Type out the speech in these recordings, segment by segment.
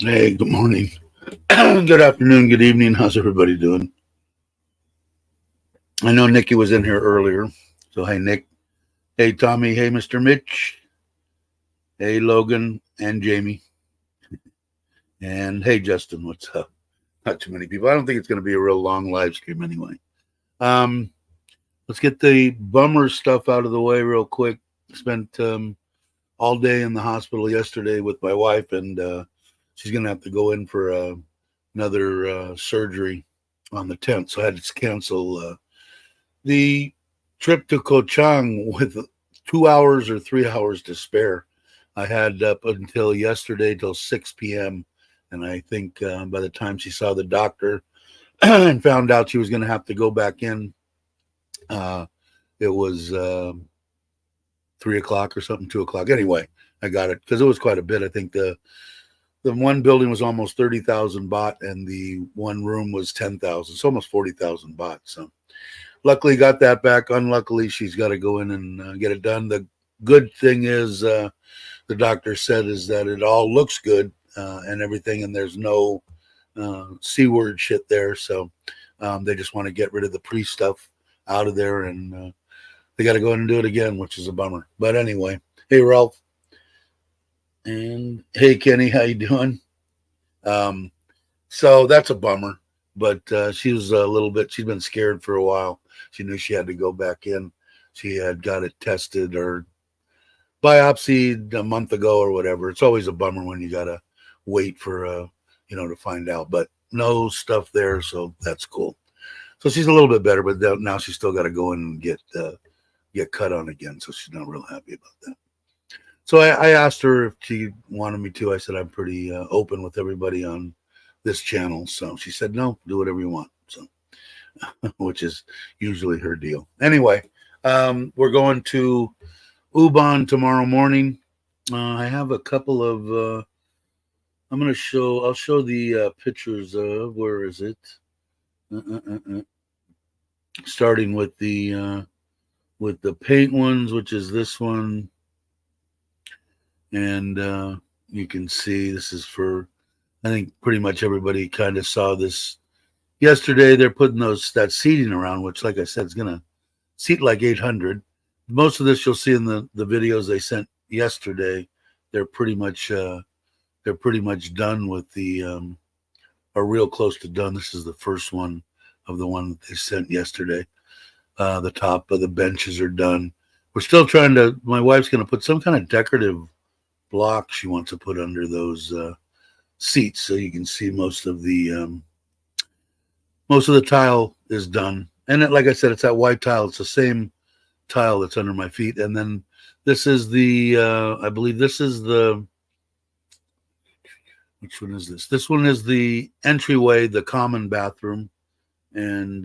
Hey, good morning, good afternoon, good evening. How's everybody doing? I know Nikki was in here earlier. So, hey, Nick. Hey, Tommy. Hey, Mr. Mitch. Hey, Logan and Jamie. And hey, Justin. What's up? Not too many people. I don't think it's going to be a real long live stream anyway. Let's get the bummer stuff out of the way real quick. Spent all day in the hospital yesterday with my wife, and she's going to have to go in for another surgery on the 10th. So I had to cancel the trip to Ko Chang with 2 hours or 3 hours to spare. I had up until yesterday till 6 p.m. And I think by the time she saw the doctor and found out she was going to have to go back in, it was 3 o'clock or something, 2 o'clock. Anyway, I got it because it was quite a bit. I think the one building was almost 30,000 baht and the one room was 10,000. So almost 40,000 baht. So luckily got that back. Unluckily, she's got to go in and get it done. The good thing is the doctor said is that it all looks good and everything, and there's no C word shit there. So they just want to get rid of the pre stuff out of there, and they got to go in and do it again, which is a bummer. But anyway, hey, Ralph. And hey, Kenny, how you doing? So that's a bummer, but she was a little bit, she's been scared for a while. She knew she had to go back in. She had got it tested or biopsied a month ago or whatever. It's always a bummer when you got to wait for, to find out, but no stuff there. So that's cool. So she's a little bit better, but now she's still got to go in and get cut on again. So she's not real happy about that. So I asked her if she wanted me to. I said, I'm pretty open with everybody on this channel. So she said, no, do whatever you want. So, which is usually her deal. Anyway, we're going to Ubon tomorrow morning. I have a couple of, I'll show the pictures of, where is it? Starting with the paint ones, which is this one. And you can see this is for, I think pretty much everybody kind of saw this yesterday. They're putting that seating around, which, like I said, is going to seat like 800. Most of this you'll see in the videos they sent yesterday. They're pretty much done with the, or real close to done. This is the first one of the one that they sent yesterday. The top of the benches are done. We're still trying to, my wife's going to put some kind of decorative block she wants to put under those seats, so you can see most of the tile is done. And like I said, it's that white tile. It's the same tile that's under my feet. And then this is the I believe this is the, which one is this? This one is the entryway, the common bathroom, and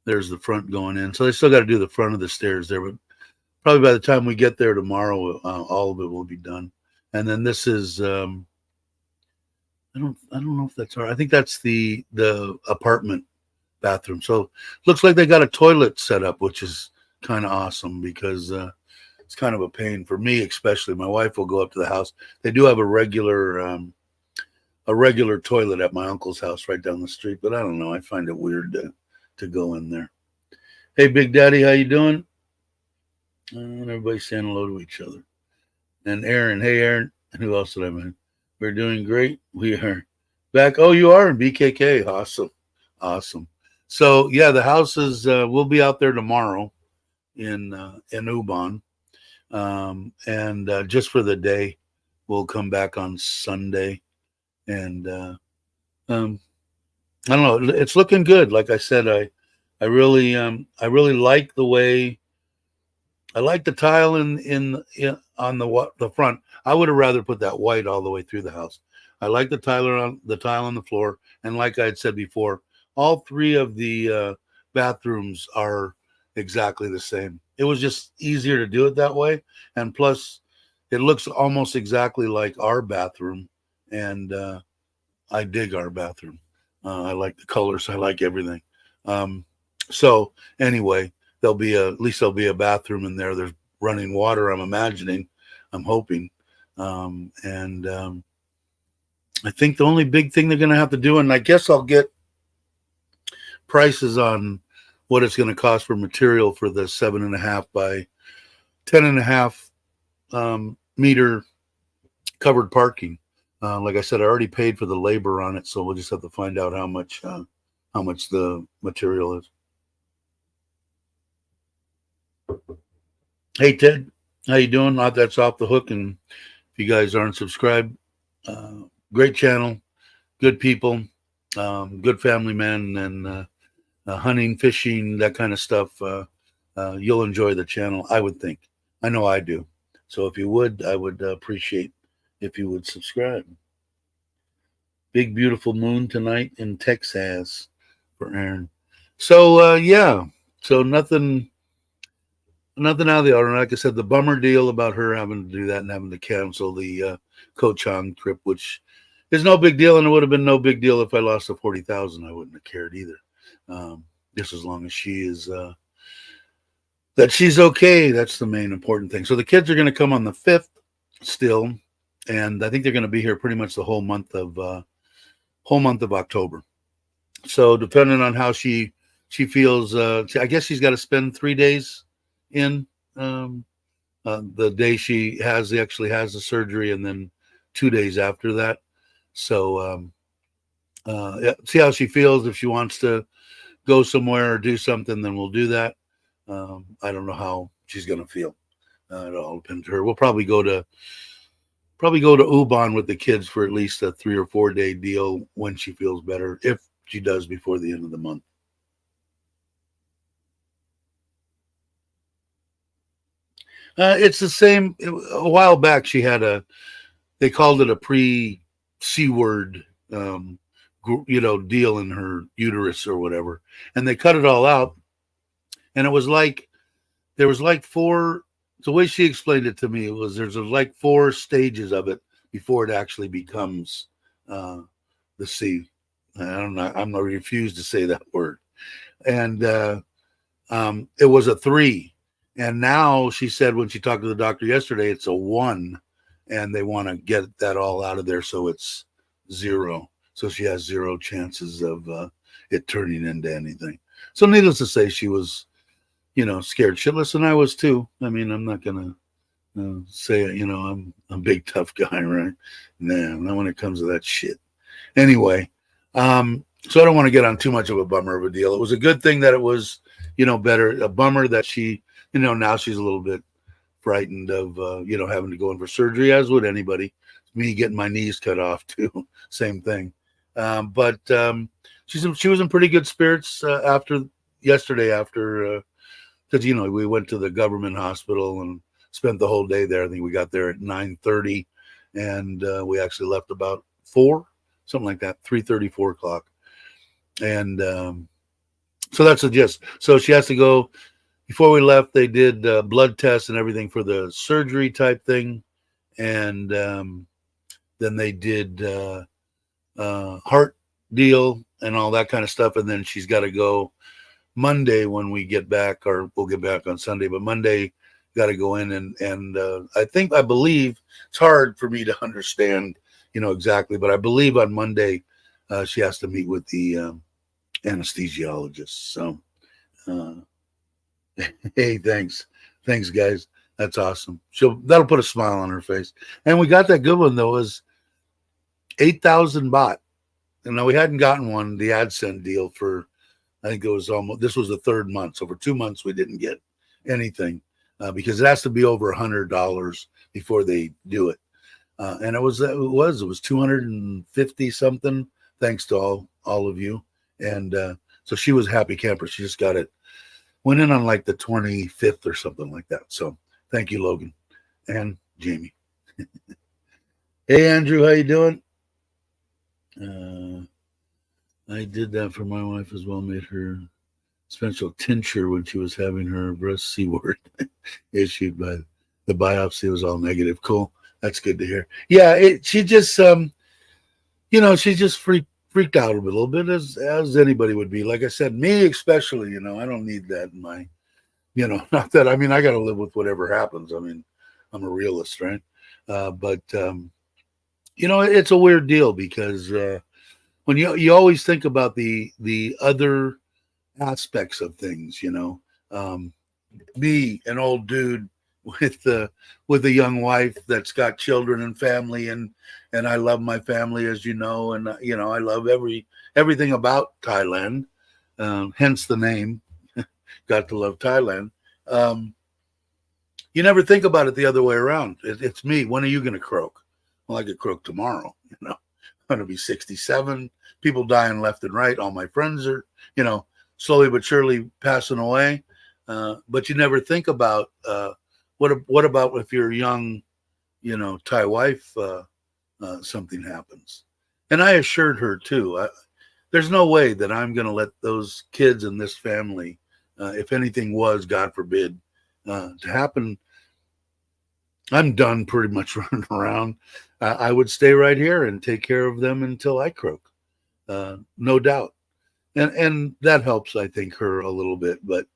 there's the front going in. So they still got to do the front of the stairs there, but probably by the time we get there tomorrow, all of it will be done. And then this is, I don't know if that's I think that's the apartment bathroom. So looks like they got a toilet set up, which is kind of awesome because it's kind of a pain for me, especially. My wife will go up to the house. They do have a regular regular toilet at my uncle's house right down the street, but I don't know. I find it weird to go in there. Hey, Big Daddy, how you doing? And everybody's saying hello to each other. And Aaron, hey Aaron, and who else did I mean? We're doing great. We are back. Oh, you are in BKK. Awesome, awesome. So yeah, the house is. We'll be out there tomorrow in Ubon, and just for the day. We'll come back on Sunday, and I don't know. It's looking good. Like I said, I really like the way. I like the tile in on the front. I would have rather put that white all the way through the house. I like the tile on the floor, and like I had said before, all three of the bathrooms are exactly the same. It was just easier to do it that way, and plus, it looks almost exactly like our bathroom, and I dig our bathroom. I like the colors. I like everything. So anyway, at least there'll be a bathroom in there. There's running water. I'm imagining. I'm hoping. And I think the only big thing they're going to have to do, and I guess I'll get prices on what it's going to cost for material for the 7.5 by 10.5 meter covered parking. Like I said, I already paid for the labor on it, so we'll just have to find out how much the material is. Hey Ted, how you doing? That's off the hook, and if you guys aren't subscribed, great channel, good people, good family man, and hunting, fishing, that kind of stuff. You'll enjoy the channel, I would think. I know I do. So if you would, I would appreciate if you would subscribe. Big beautiful moon tonight in Texas for Aaron. So yeah, so nothing out of the ordinary. Like I said, the bummer deal about her having to do that and having to cancel the Kochang trip, which is no big deal, and it would have been no big deal if I lost the 40,000. I wouldn't have cared either. Just as long as she is that she's okay. That's the main important thing. So the kids are going to come on the 5th still, and I think they're going to be here pretty much the whole month of October. So depending on how she feels, I guess she's got to spend 3 days in the day she actually has the surgery, and then 2 days after that. So yeah, see how she feels. If she wants to go somewhere or do something, then we'll do that. I don't know how she's going to feel. It all depends on her. We'll probably go to Ubon with the kids for at least a 3 or 4 day deal when she feels better, if she does before the end of the month. It's the same. A while back, she had they called it a pre-C word, deal in her uterus or whatever. And they cut it all out. And it was like, there was like 4, the way she explained it to me, there's like 4 stages of it before it actually becomes the C. I'm not refused to say that word. And it was a 3. And now she said when she talked to the doctor yesterday, it's a 1, and they want to get that all out of there, so it's 0. So she has 0 chances of it turning into anything. So needless to say, she was, scared shitless, and I was too. I mean, I'm not gonna say, I'm a big tough guy, right? Nah, not when it comes to that shit. Anyway, so I don't want to get on too much of a bummer of a deal. It was a good thing that it was, better. A bummer that she, now she's a little bit frightened of, having to go in for surgery, as would anybody. Me getting my knees cut off too, same thing. But she was in pretty good spirits after yesterday, because we went to the government hospital and spent the whole day there. I think we got there at 9:30, and we actually left about 4, something like that, 3:30, 4 o'clock. And so that's the gist. So she has to go. Before we left, they did blood tests and everything for the surgery type thing, and then they did heart deal and all that kind of stuff. And then she's got to go Monday when we get back, or we'll get back on Sunday. But Monday, got to go in and I believe it's hard for me to understand exactly, but I believe on Monday she has to meet with the anesthesiologist. So, uh, hey, thanks, guys. That's awesome. That'll put a smile on her face. And we got that good one though. It was 8,000 baht. And now we hadn't gotten one, the AdSense deal for, I think it was this was the third month. So for 2 months, we didn't get anything because it has to be over $100 before they do it. And it was 250 something, thanks to all of you. And so she was a happy camper. She just got it, went in on like the 25th or something like that. So thank you, Logan and Jamie. Hey, Andrew, how you doing? I did that for my wife as well, made her special tincture when she was having her breast C word issued by the biopsy. Was all negative. Cool. That's good to hear. Yeah, she just she just freaked out a little bit as anybody would be. Like I said, me especially, I don't need that in my, not that, I got to live with whatever happens. I'm a realist, right? But it's a weird deal because when you always think about the other aspects of things, me, an old dude with a young wife that's got children and family, and I love my family, as you know, and I love everything about Thailand, hence the name, Got to Love Thailand. You never think about it the other way around. It's me. When are you going to croak? Well, I could croak tomorrow. I'm going to be 67. People dying left and right. All my friends are, slowly but surely passing away. But you never think about what about if you're young, Thai wife, something happens. And I assured her too, there's no way that I'm going to let those kids and this family, if anything was, God forbid, to happen, I'm done pretty much running around. I would stay right here and take care of them until I croak, no doubt. And that helps, I think, her a little bit. But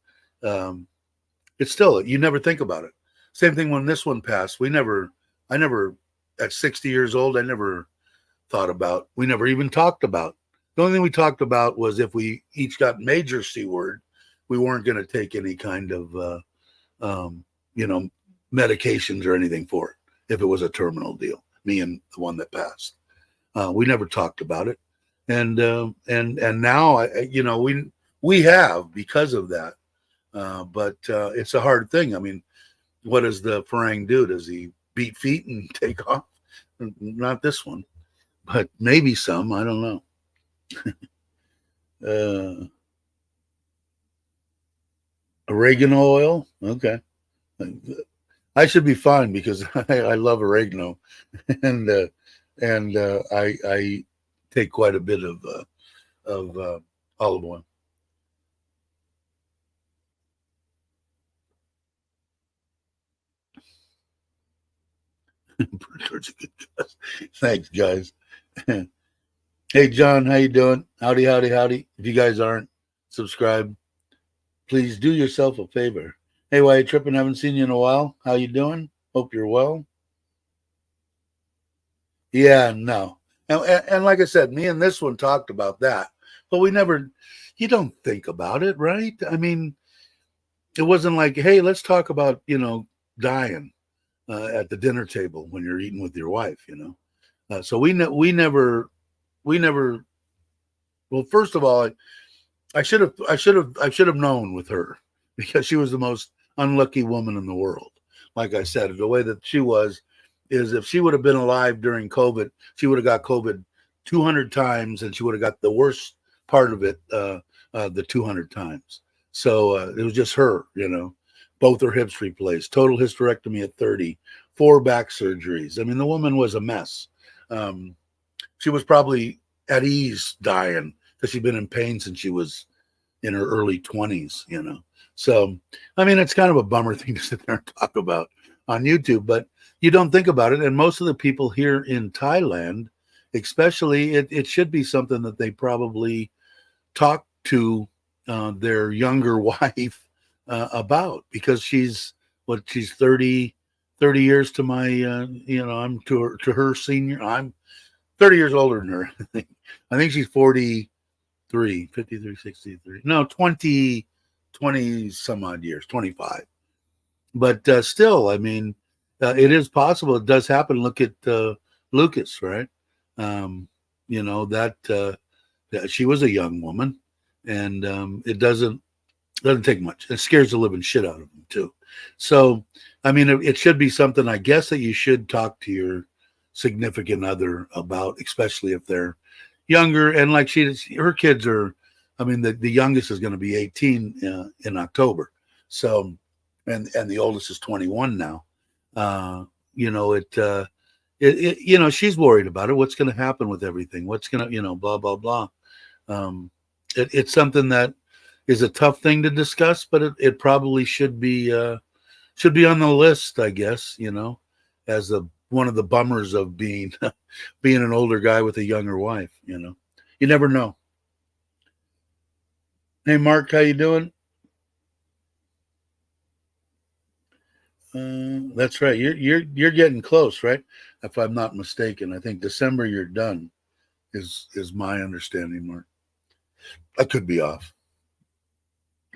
it's still, you never think about it. Same thing when this one passed. I never, at 60 years old, I never thought about, we never even talked about. The only thing we talked about was if we each got major C word, we weren't going to take any kind of, medications or anything for it. If it was a terminal deal, me and the one that passed, we never talked about it. And now, we have because of that. But it's a hard thing. What does the Farang do? Does he beat feet and take off? Not this one, but maybe some. I don't know. Oregano oil. Okay. I should be fine because I love oregano, and I take quite a bit of olive oil. Thanks, guys. Hey, John, how you doing? Howdy, howdy, howdy. If you guys aren't subscribed, please do yourself a favor. Hey, why you tripping? Haven't seen you in a while. How you doing? Hope you're well. Yeah, no. And like I said, me and this one talked about that, but you don't think about it, right? It wasn't like, hey, let's talk about, dying at the dinner table when you're eating with your wife, So we never, well, first of all, I should have known with her because she was the most unlucky woman in the world. Like I said, the way that she was is if she would have been alive during COVID, she would have got COVID 200 times and she would have got the worst part of it, the 200 times. So it was just her, both her hips replaced, total hysterectomy at 30, 4 back surgeries. The woman was a mess. She was probably at ease dying because she'd been in pain since she was in her early 20s, So, it's kind of a bummer thing to sit there and talk about on YouTube, but you don't think about it. And most of the people here in Thailand, especially, it should be something that they probably talk to their younger wife about because she's 30, 30 years to my, I'm to her senior. I'm 30 years older than her. I think she's 43, 53, 63. No, 20 some odd years, 25. But still, I mean, it is possible. It does happen. Look at Lucas, right? Um, that she was a young woman, and it doesn't take much. It scares the living shit out of them too. So, I mean, it should be something, I guess, that you should talk to your significant other about, especially if they're younger. And like her kids are, I mean, the youngest is going to be 18 in October. So, and the oldest is 21 now. She's worried about it. What's going to happen with everything? What's going to, blah, blah, blah. It's something that is a tough thing to discuss, but it probably should be on the list, I guess, as one of the bummers of being being an older guy with a younger wife. You never know. Hey, Mark, how you doing? That's right. You're getting close, right? If I'm not mistaken, I think December you're done. Is my understanding, Mark. I could be off.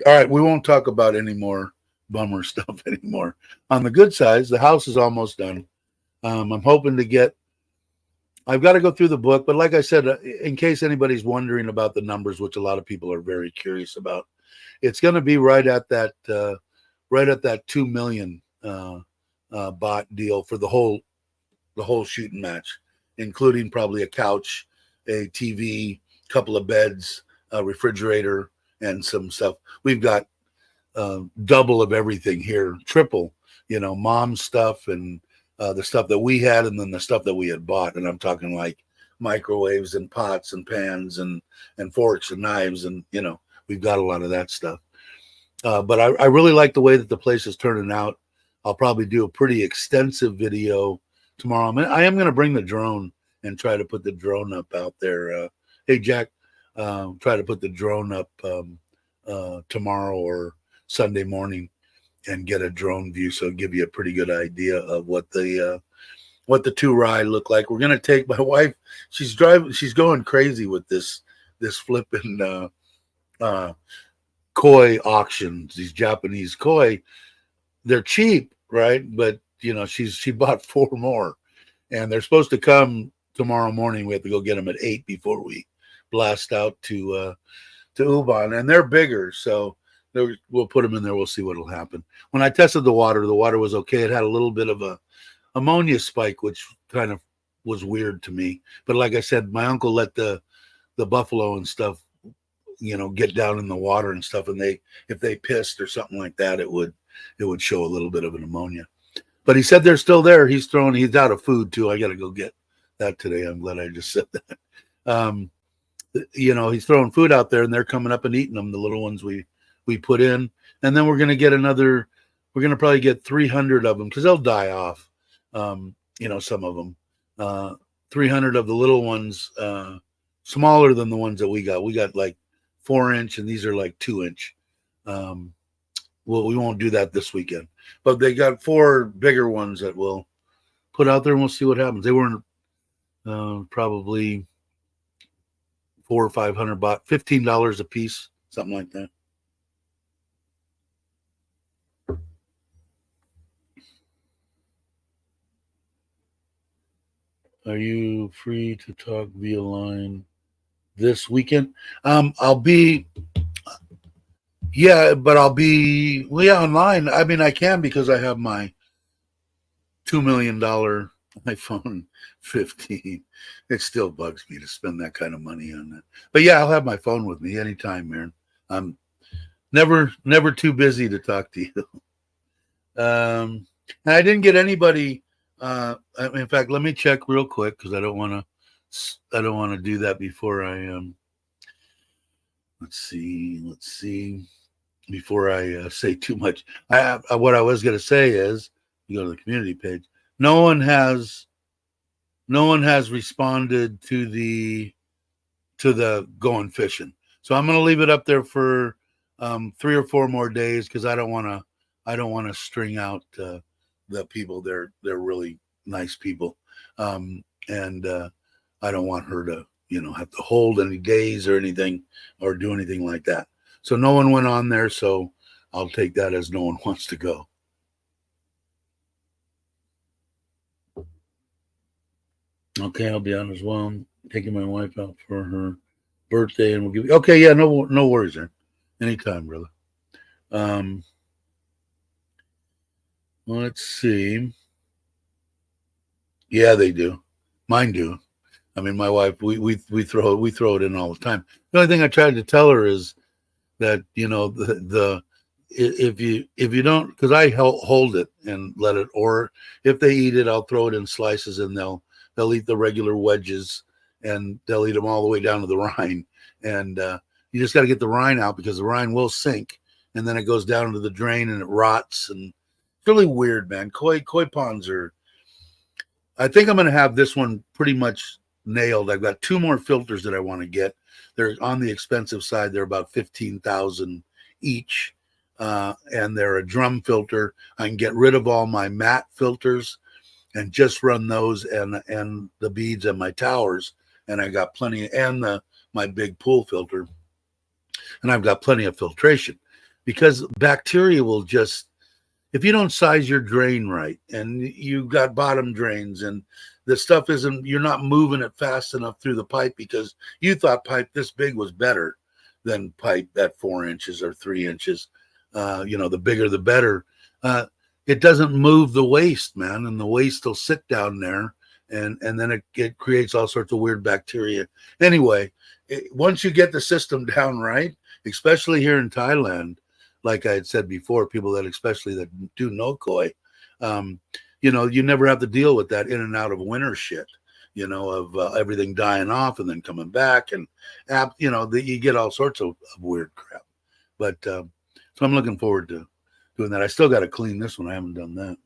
All right, we won't talk about any more bummer stuff anymore. On the good side, the house is almost done. I'm hoping to get. I've got to go through the book, but like I said, in case anybody's wondering about the numbers, which a lot of people are very curious about, it's going to be right at that 2 million bot deal for the whole shooting match, including probably a couch, a TV, couple of beds, a refrigerator, and some stuff. We've got double of everything here, triple, mom's stuff and the stuff that we had, and then the stuff that we had bought. And I'm talking like microwaves and pots and pans and forks and knives, and we've got a lot of that stuff. But I really like the way that the place is turning out. I'll probably do a pretty extensive video tomorrow. I am going to bring the drone and try to put the drone up out there. Hey, Jack, try to put the drone up tomorrow or Sunday morning and get a drone view, so it'll give you a pretty good idea of what the two ride look like. We're gonna take my wife. She's going crazy with this flipping koi auctions. These Japanese koi, they're cheap, right? But she bought 4 more, and they're supposed to come tomorrow morning. We have to go get them at 8 before we blast out to Ubon, and they're bigger, so we'll put them in there. We'll see what'll happen. When I tested the water was okay. It had a little bit of a ammonia spike, which kind of was weird to me. But like I said, my uncle let the buffalo and stuff, get down in the water and stuff, and if they pissed or something like that, it would show a little bit of an ammonia. But he said they're still there. He's out of food too. I got to go get that today. I'm glad I just said that. He's throwing food out there, and they're coming up and eating them, the little ones we put in. And then we're going to probably get 300 of them, because they'll die off, some of them. 300 of the little ones, smaller than the ones that we got. We got like 4-inch, and these are like 2-inch. Well, we won't do that this weekend. But they got 4 bigger ones that we'll put out there, and we'll see what happens. They weren't probably $400 or $500 baht, $15 a piece, something like that. Are you free to talk via line this weekend? I'll be, but I'll be online. I mean, I can, because I have my $2 million iPhone 15. It still bugs me to spend that kind of money on that. But yeah, I'll have my phone with me anytime, man. I'm never too busy to talk to you. And I didn't get anybody. In fact, let me check real quick, because I don't want to do that before I let's see before I say too much. What I was going to say is, you go to the community page. No one has responded to the going fishing. So I'm going to leave it up there for 3 or 4 more days, because I don't want to string out the people. They're really nice people, and I don't want her to have to hold any days or anything or do anything like that. So no one went on there. So I'll take that as no one wants to go. Okay, I'll be on as well. I'm taking my wife out for her birthday, and we'll give you. Okay, yeah, no worries there. Anytime, brother. Um, let's see. Yeah, they do. Mine do. I mean, my wife, we throw it in all the time. The only thing I tried to tell her is that the if you don't, because I hold it and let it, or if they eat it, I'll throw it in slices and they'll eat the regular wedges and they'll eat them all the way down to the rind. And you just got to get the rind out because the rind will sink and then it goes down into the drain and it rots, and it's really weird, man. Koi ponds are. I think I'm going to have this one pretty much nailed. I've got 2 more filters that I want to get. They're on the expensive side. They're about 15,000 each, and they're a drum filter. I can get rid of all my matte filters and just run those and the beads and my towers. And I got plenty, and my big pool filter, and I've got plenty of filtration because bacteria will just. If you don't size your drain right and you've got bottom drains and the stuff you're not moving it fast enough through the pipe because you thought pipe this big was better than pipe at 4 inches or 3 inches. The bigger, the better. It doesn't move the waste, man. And the waste will sit down there and then it creates all sorts of weird bacteria. Anyway, once you get the system down right, especially here in Thailand, like I had said before, people that especially that do no koi, you never have to deal with that in and out of winter shit, of everything dying off and then coming back, and you get all sorts of weird crap. But so I'm looking forward to doing that. I still got to clean this one. I haven't done that.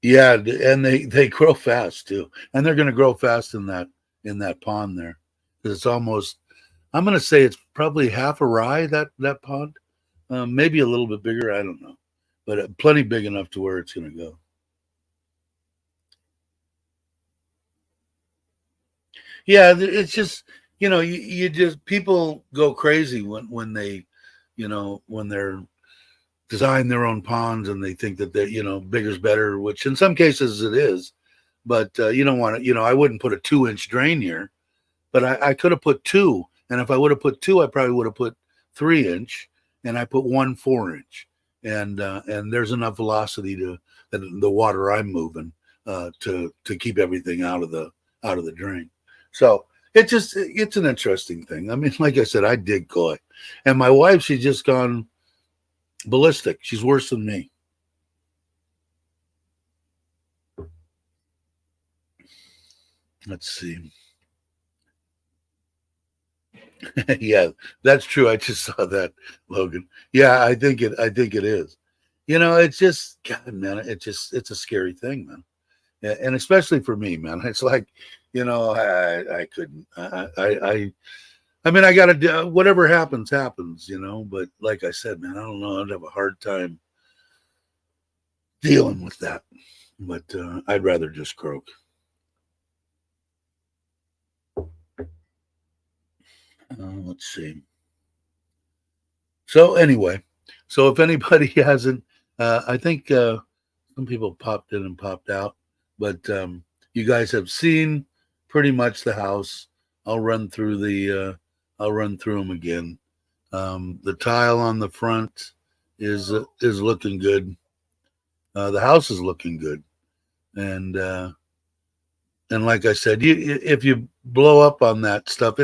Yeah, and they grow fast too, and they're going to grow fast in that pond there because it's almost. I'm going to say it's probably half a rye, that pond, maybe a little bit bigger. I don't know, but plenty big enough to where it's going to go. Yeah, it's just you just people go crazy when they, when they're design their own ponds and they think that bigger's better, which in some cases it is, but you don't want to. I wouldn't put a 2-inch drain here. But I could have put 2, and if I would have put 2, I probably would have put 3-inch, and I put 1 4-inch, and there's enough velocity to the water I'm moving to keep everything out of the drain. So it's an interesting thing. I mean, like I said, I dig koi, and my wife, she's just gone ballistic. She's worse than me. Let's see. Yeah, that's true. I just saw that, Logan. Yeah, I think it is. It's just God, man. It's a scary thing, man. And especially for me, man. It's like, I couldn't. I mean, I got to do whatever happens, happens. But like I said, man, I don't know. I'd have a hard time dealing with that. But I'd rather just croak. Let's see. So anyway, so if anybody hasn't, I think some people popped in and popped out, but you guys have seen pretty much the house. I'll run through I'll run through them again. The tile on the front is looking good. The house is looking good, and like I said, if you blow up on that stuff,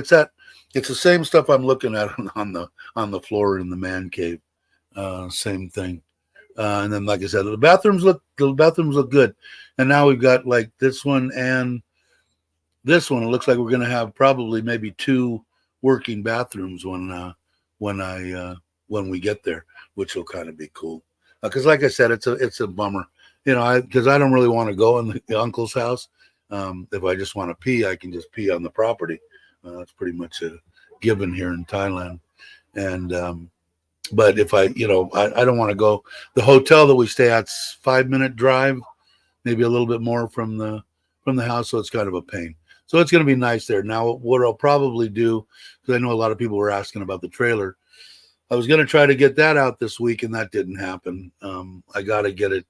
it's the same stuff I'm looking at on the floor in the man cave. Same thing. And then, like I said, the bathrooms look good. And now we've got like this one and this one. It looks like we're going to have probably maybe 2 working bathrooms when we get there, which will kind of be cool. Because, like I said, it's a bummer, because I don't really want to go in the uncle's house. If I just want to pee, I can just pee on the property. That's pretty much a given here in Thailand, and But if I, I don't want to go. The hotel that we stay at's 5 minute drive, maybe a little bit more from the house, so it's kind of a pain. So it's going to be nice there. Now, what I'll probably do, because I know a lot of people were asking about the trailer, I was going to try to get that out this week, and that didn't happen. I got to get it.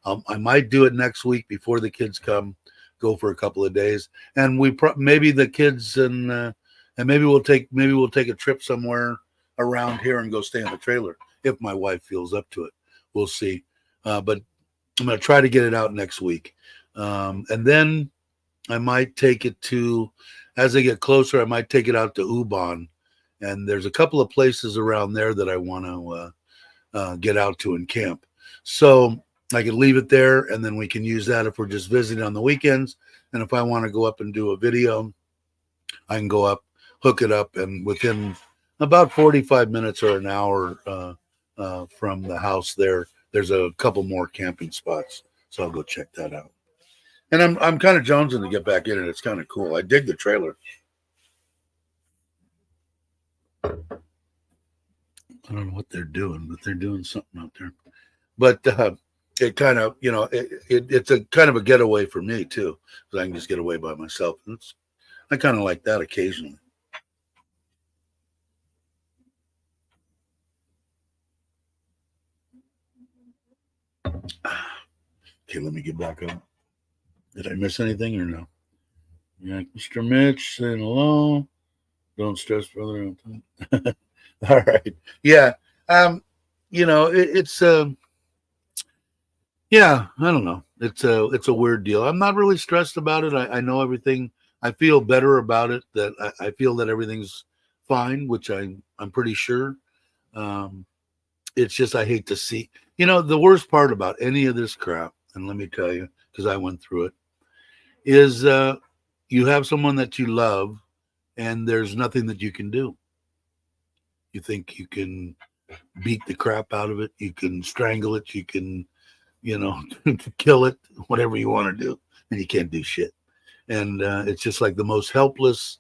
I might do it next week before the kids come, go for a couple of days, and maybe the kids and maybe we'll take a trip somewhere around here and go stay in the trailer if my wife feels up to it. We'll see. But I'm going to try to get it out next week, and then I might take it to, as I get closer, I might take it out to Ubon. And there's a couple of places around there that I want to get out to and camp. So I could leave it there, and then we can use that if we're just visiting on the weekends. And if I want to go up and do a video, I can go up, hook it up, and within about 45 minutes or an hour from the house there's a couple more camping spots. So I'll go check that out. And I'm kind of jonesing to get back in it. It's kind of cool. I dig the trailer. I don't know what they're doing, but they're doing something out there. But it kind of, it's a kind of a getaway for me too, because I can just get away by myself. I kind of like that occasionally. Okay, let me get back up. Did I miss anything or no? Yeah, Mr. Mitch saying hello. Don't stress, brother. All right. Yeah. It's yeah, I don't know. It's a weird deal. I'm not really stressed about it. I know everything. I feel better about it. That I feel that everything's fine, which I'm pretty sure. It's just I hate to see. The worst part about any of this crap, and let me tell you, because I went through it, is you have someone that you love, and there's nothing that you can do. You think you can beat the crap out of it. You can strangle it. You can, kill it, whatever you want to do, and you can't do shit. And it's just like the most helpless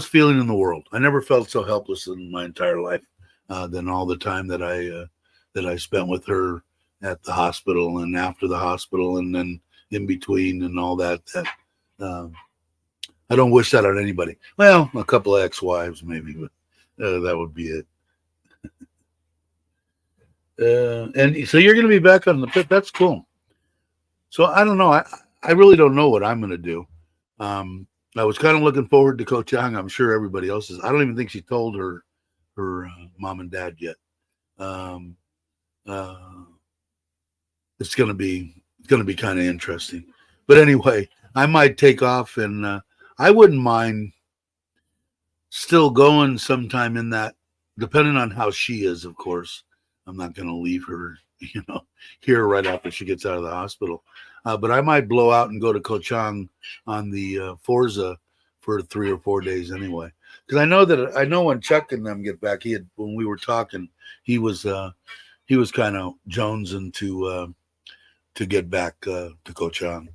feeling in the world. I never felt so helpless in my entire life than all the time that I spent with her at the hospital and after the hospital and then in between and all that. I don't wish that on anybody. Well, a couple of ex-wives maybe, but that would be it. And so you're going to be back on the pit. That's cool. So I don't know. I really don't know what I'm going to do. I was kind of looking forward to Ko Chang. I'm sure everybody else is. I don't even think she told her mom and dad yet. It's going to be kind of interesting. But anyway, I might take off, and I wouldn't mind still going sometime in that, depending on how she is, of course. I'm not going to leave her, here right after she gets out of the hospital. But I might blow out and go to Ko Chang on the Forza for 3 or 4 days anyway. Because I know when Chuck and them get back, when we were talking, he was kind of jonesing to get back to Ko Chang.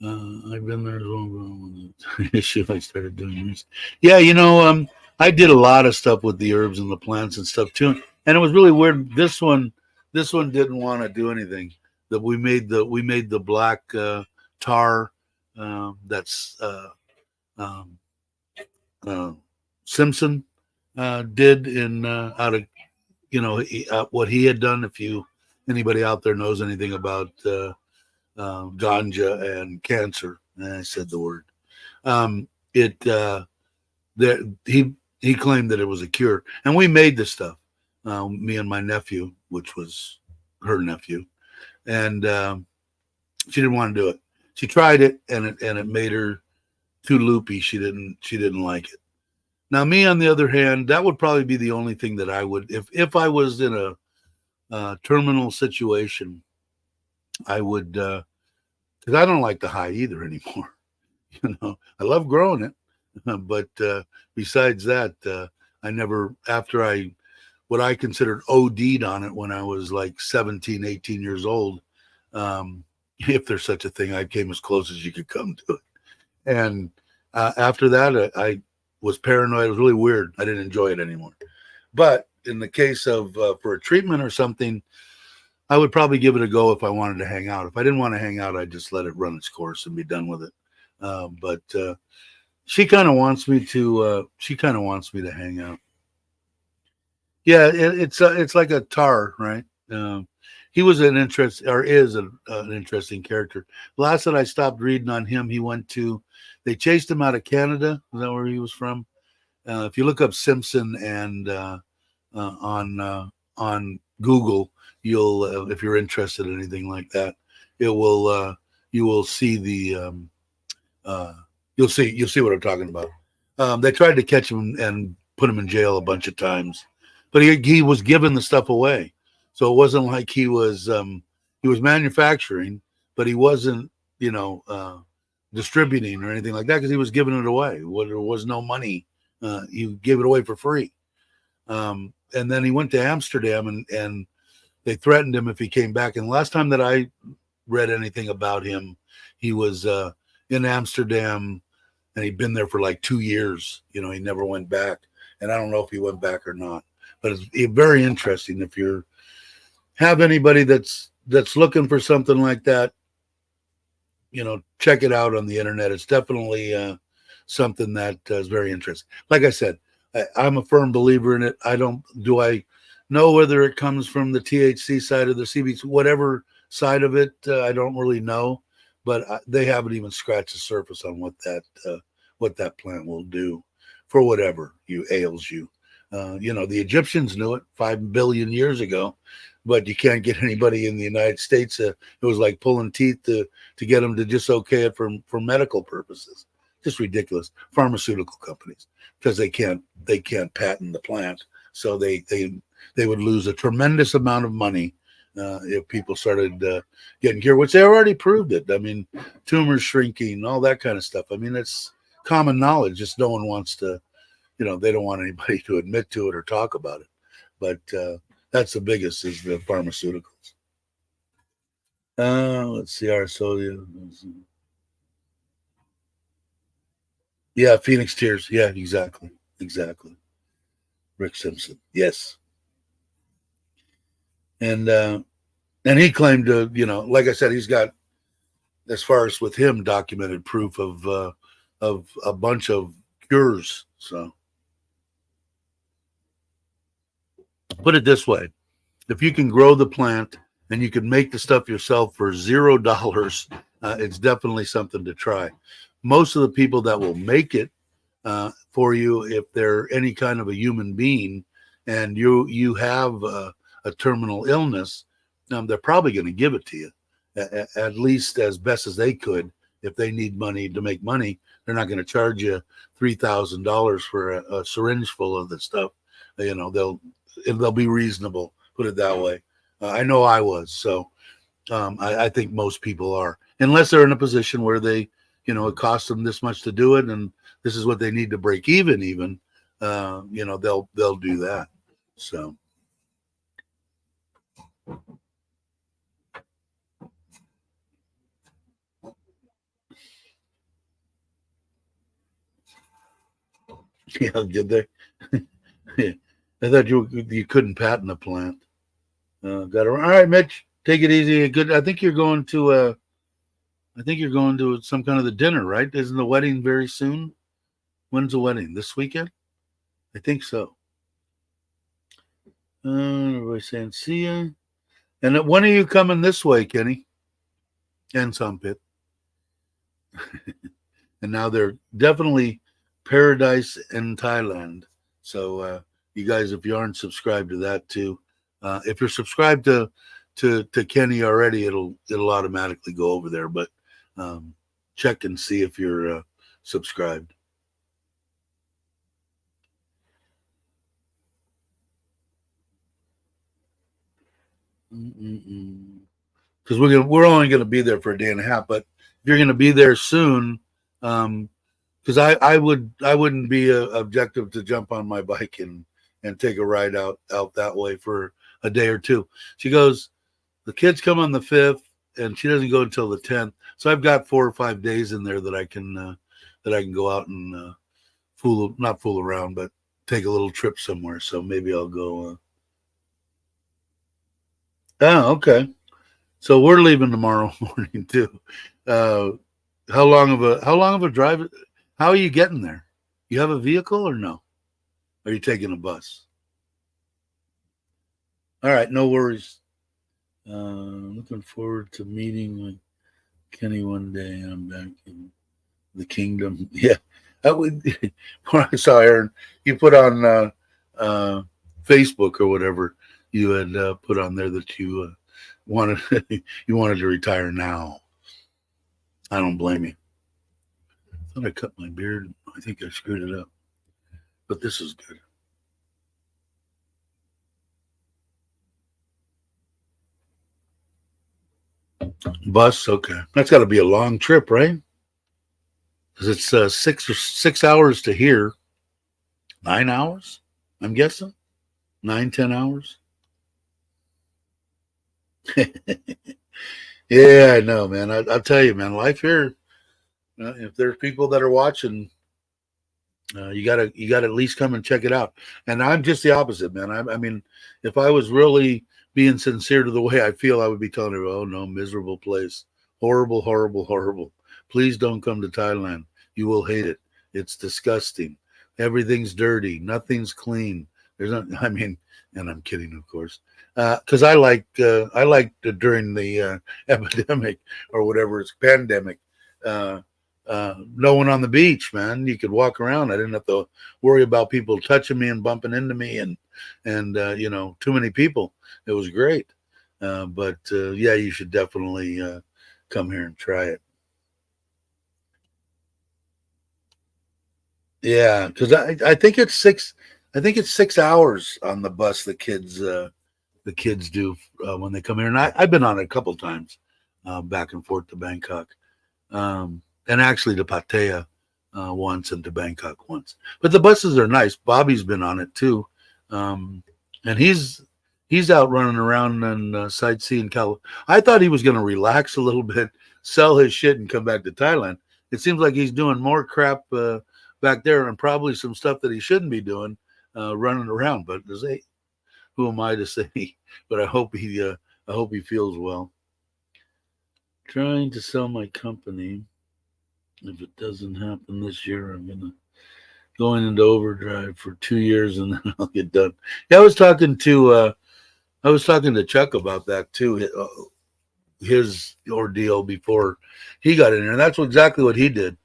I've been there as well. Shit, I started doing this. Yeah, I did a lot of stuff with the herbs and the plants and stuff too. And it was really weird. This one didn't want to do anything. That we made the black tar that's Simpson did in out of what he had done. If anybody out there knows anything about ganja and cancer, I said the word. He claimed that it was a cure, and we made this stuff. Me and my nephew, which was her nephew, and she didn't want to do it. She tried it, and it made her too loopy. She didn't like it. Now, me on the other hand, that would probably be the only thing that I would, if I was in a terminal situation, I would, because I don't like the high either anymore. I love growing it, but besides that, I never, after what I considered OD'd on it when I was like 17, 18 years old. If there's such a thing, I came as close as you could come to it. And after that, I was paranoid. It was really weird. I didn't enjoy it anymore. But in the case of for a treatment or something, I would probably give it a go if I wanted to hang out. If I didn't want to hang out, I'd just let it run its course and be done with it. But she kind of wants me to. She kind of wants me to hang out. Yeah, it's like a tar, right? He was an interest or is an interesting character. Last that I stopped reading on him, he went to. They chased him out of Canada. Is that where he was from? If you look up Simpson and on Google, you'll if you're interested in anything like that, it will you will see the you'll see what I'm talking about. They tried to catch him and put him in jail a bunch of times, but he was giving the stuff away, so it wasn't like he was manufacturing, but he wasn't distributing or anything like that because he was giving it away. There was no money. He gave it away for free. And then he went to Amsterdam and they threatened him if he came back. And last time that I read anything about him, he was in Amsterdam and he'd been there for like 2 years. He never went back. And I don't know if he went back or not. But it's very interesting if you have anybody that's looking for something like that. Check it out on the internet. It's definitely something that is very interesting. Like I said, I'm a firm believer in it. I know whether it comes from the THC side of the CBD, whatever side of it, I don't really know, but they haven't even scratched the surface on what that plant will do for whatever ails you. The Egyptians knew it 5 billion years ago, but you can't get anybody in the United States. It was like pulling teeth to get them to just okay it for medical purposes. Just ridiculous. Pharmaceutical companies, because they can't patent the plant, so they would lose a tremendous amount of money if people started getting cured, which they already proved it. I mean, tumors shrinking, all that kind of stuff. I mean, it's common knowledge. Just no one wants to, they don't want anybody to admit to it or talk about it. But that's the biggest is the pharmaceuticals. Let's see, our sodium. Yeah, Phoenix Tears. Yeah, exactly. Rick Simpson. Yes. And he claimed to, like I said, he's got, as far as with him, documented proof of a bunch of cures. So put it this way: if you can grow the plant and you can make the stuff yourself for $0, it's definitely something to try. Most of the people that will make it for you, if they're any kind of a human being and you have a terminal illness, they're probably going to give it to you, at least as best as they could. If they need money to make money, they're not going to charge you $3,000 for a syringe full of the stuff. They'll be reasonable, put it that way. I know I was. So I think most people are, unless they're in a position where they, it costs them this much to do it, and this is what they need to break even, they'll do that. So. Yeah, did they? Yeah. I thought you couldn't patent a plant. Got it. All right, Mitch, take it easy. Good. I think you're going to some kind of the dinner, right? Isn't the wedding very soon? When's the wedding? This weekend? I think so. Everybody's saying see ya. And when are you coming this way, Kenny? And some pit. And now they're definitely paradise in Thailand. So you guys, if you aren't subscribed to that too, if you're subscribed to Kenny already, it'll automatically go over there. But check and see if you're subscribed. Because we're only gonna be there for a day and a half. But if you're gonna be there soon, because I wouldn't be objective to jump on my bike and take a ride out that way for a day or two. She goes, the kids come on the 5th, and she doesn't go until the 10th. So I've got 4 or 5 days in there that I can go out and not fool around, but take a little trip somewhere. So maybe I'll go. Oh, okay. So we're leaving tomorrow morning too. Uh, how long of a drive? How are you getting there? You have a vehicle or no? Are you taking a bus? All right, no worries. Looking forward to meeting with Kenny one day. I'm back in the kingdom. Yeah, I would. When I saw Aaron, you put on Facebook or whatever, you had put on there that you wanted you wanted to retire now. I don't blame you. I thought I cut my beard. I think I screwed it up, but this is good. Bus, okay. That's got to be a long trip, right? Because it's 6 hours to here. 9 hours, I'm guessing. 9, 10 hours. Yeah, I know, man. I'll tell you, man. Life here. If there's people that are watching, you gotta at least come and check it out. And I'm just the opposite, man. I mean, if I was really being sincere to the way I feel, I would be telling her, "Oh no, miserable place, horrible, horrible, horrible. Please don't come to Thailand. You will hate it. It's disgusting. Everything's dirty. Nothing's clean. There's not. I mean, and I'm kidding, of course, because I liked during the epidemic or whatever it's pandemic. Uh, no one on the beach, man. You could walk around. I didn't have to worry about people touching me and bumping into me, and too many people. It was great. But yeah, you should definitely come here and try it. Yeah, because I think it's six. I think it's 6 hours on the bus. The kids do when they come here, and I've been on it a couple times, back and forth to Bangkok. And actually to Pattaya once and to Bangkok once. But the buses are nice. Bobby's been on it too, and he's out running around and sightseeing. I thought he was going to relax a little bit, sell his shit, and come back to Thailand. It seems like he's doing more crap back there, and probably some stuff that he shouldn't be doing, running around. But who am I to say? But I hope he feels well. Trying to sell my company. If it doesn't happen this year, I'm gonna going into overdrive for 2 years and then I'll get done. Yeah, I was talking to Chuck about that too. His ordeal before he got in there, and that's exactly what he did.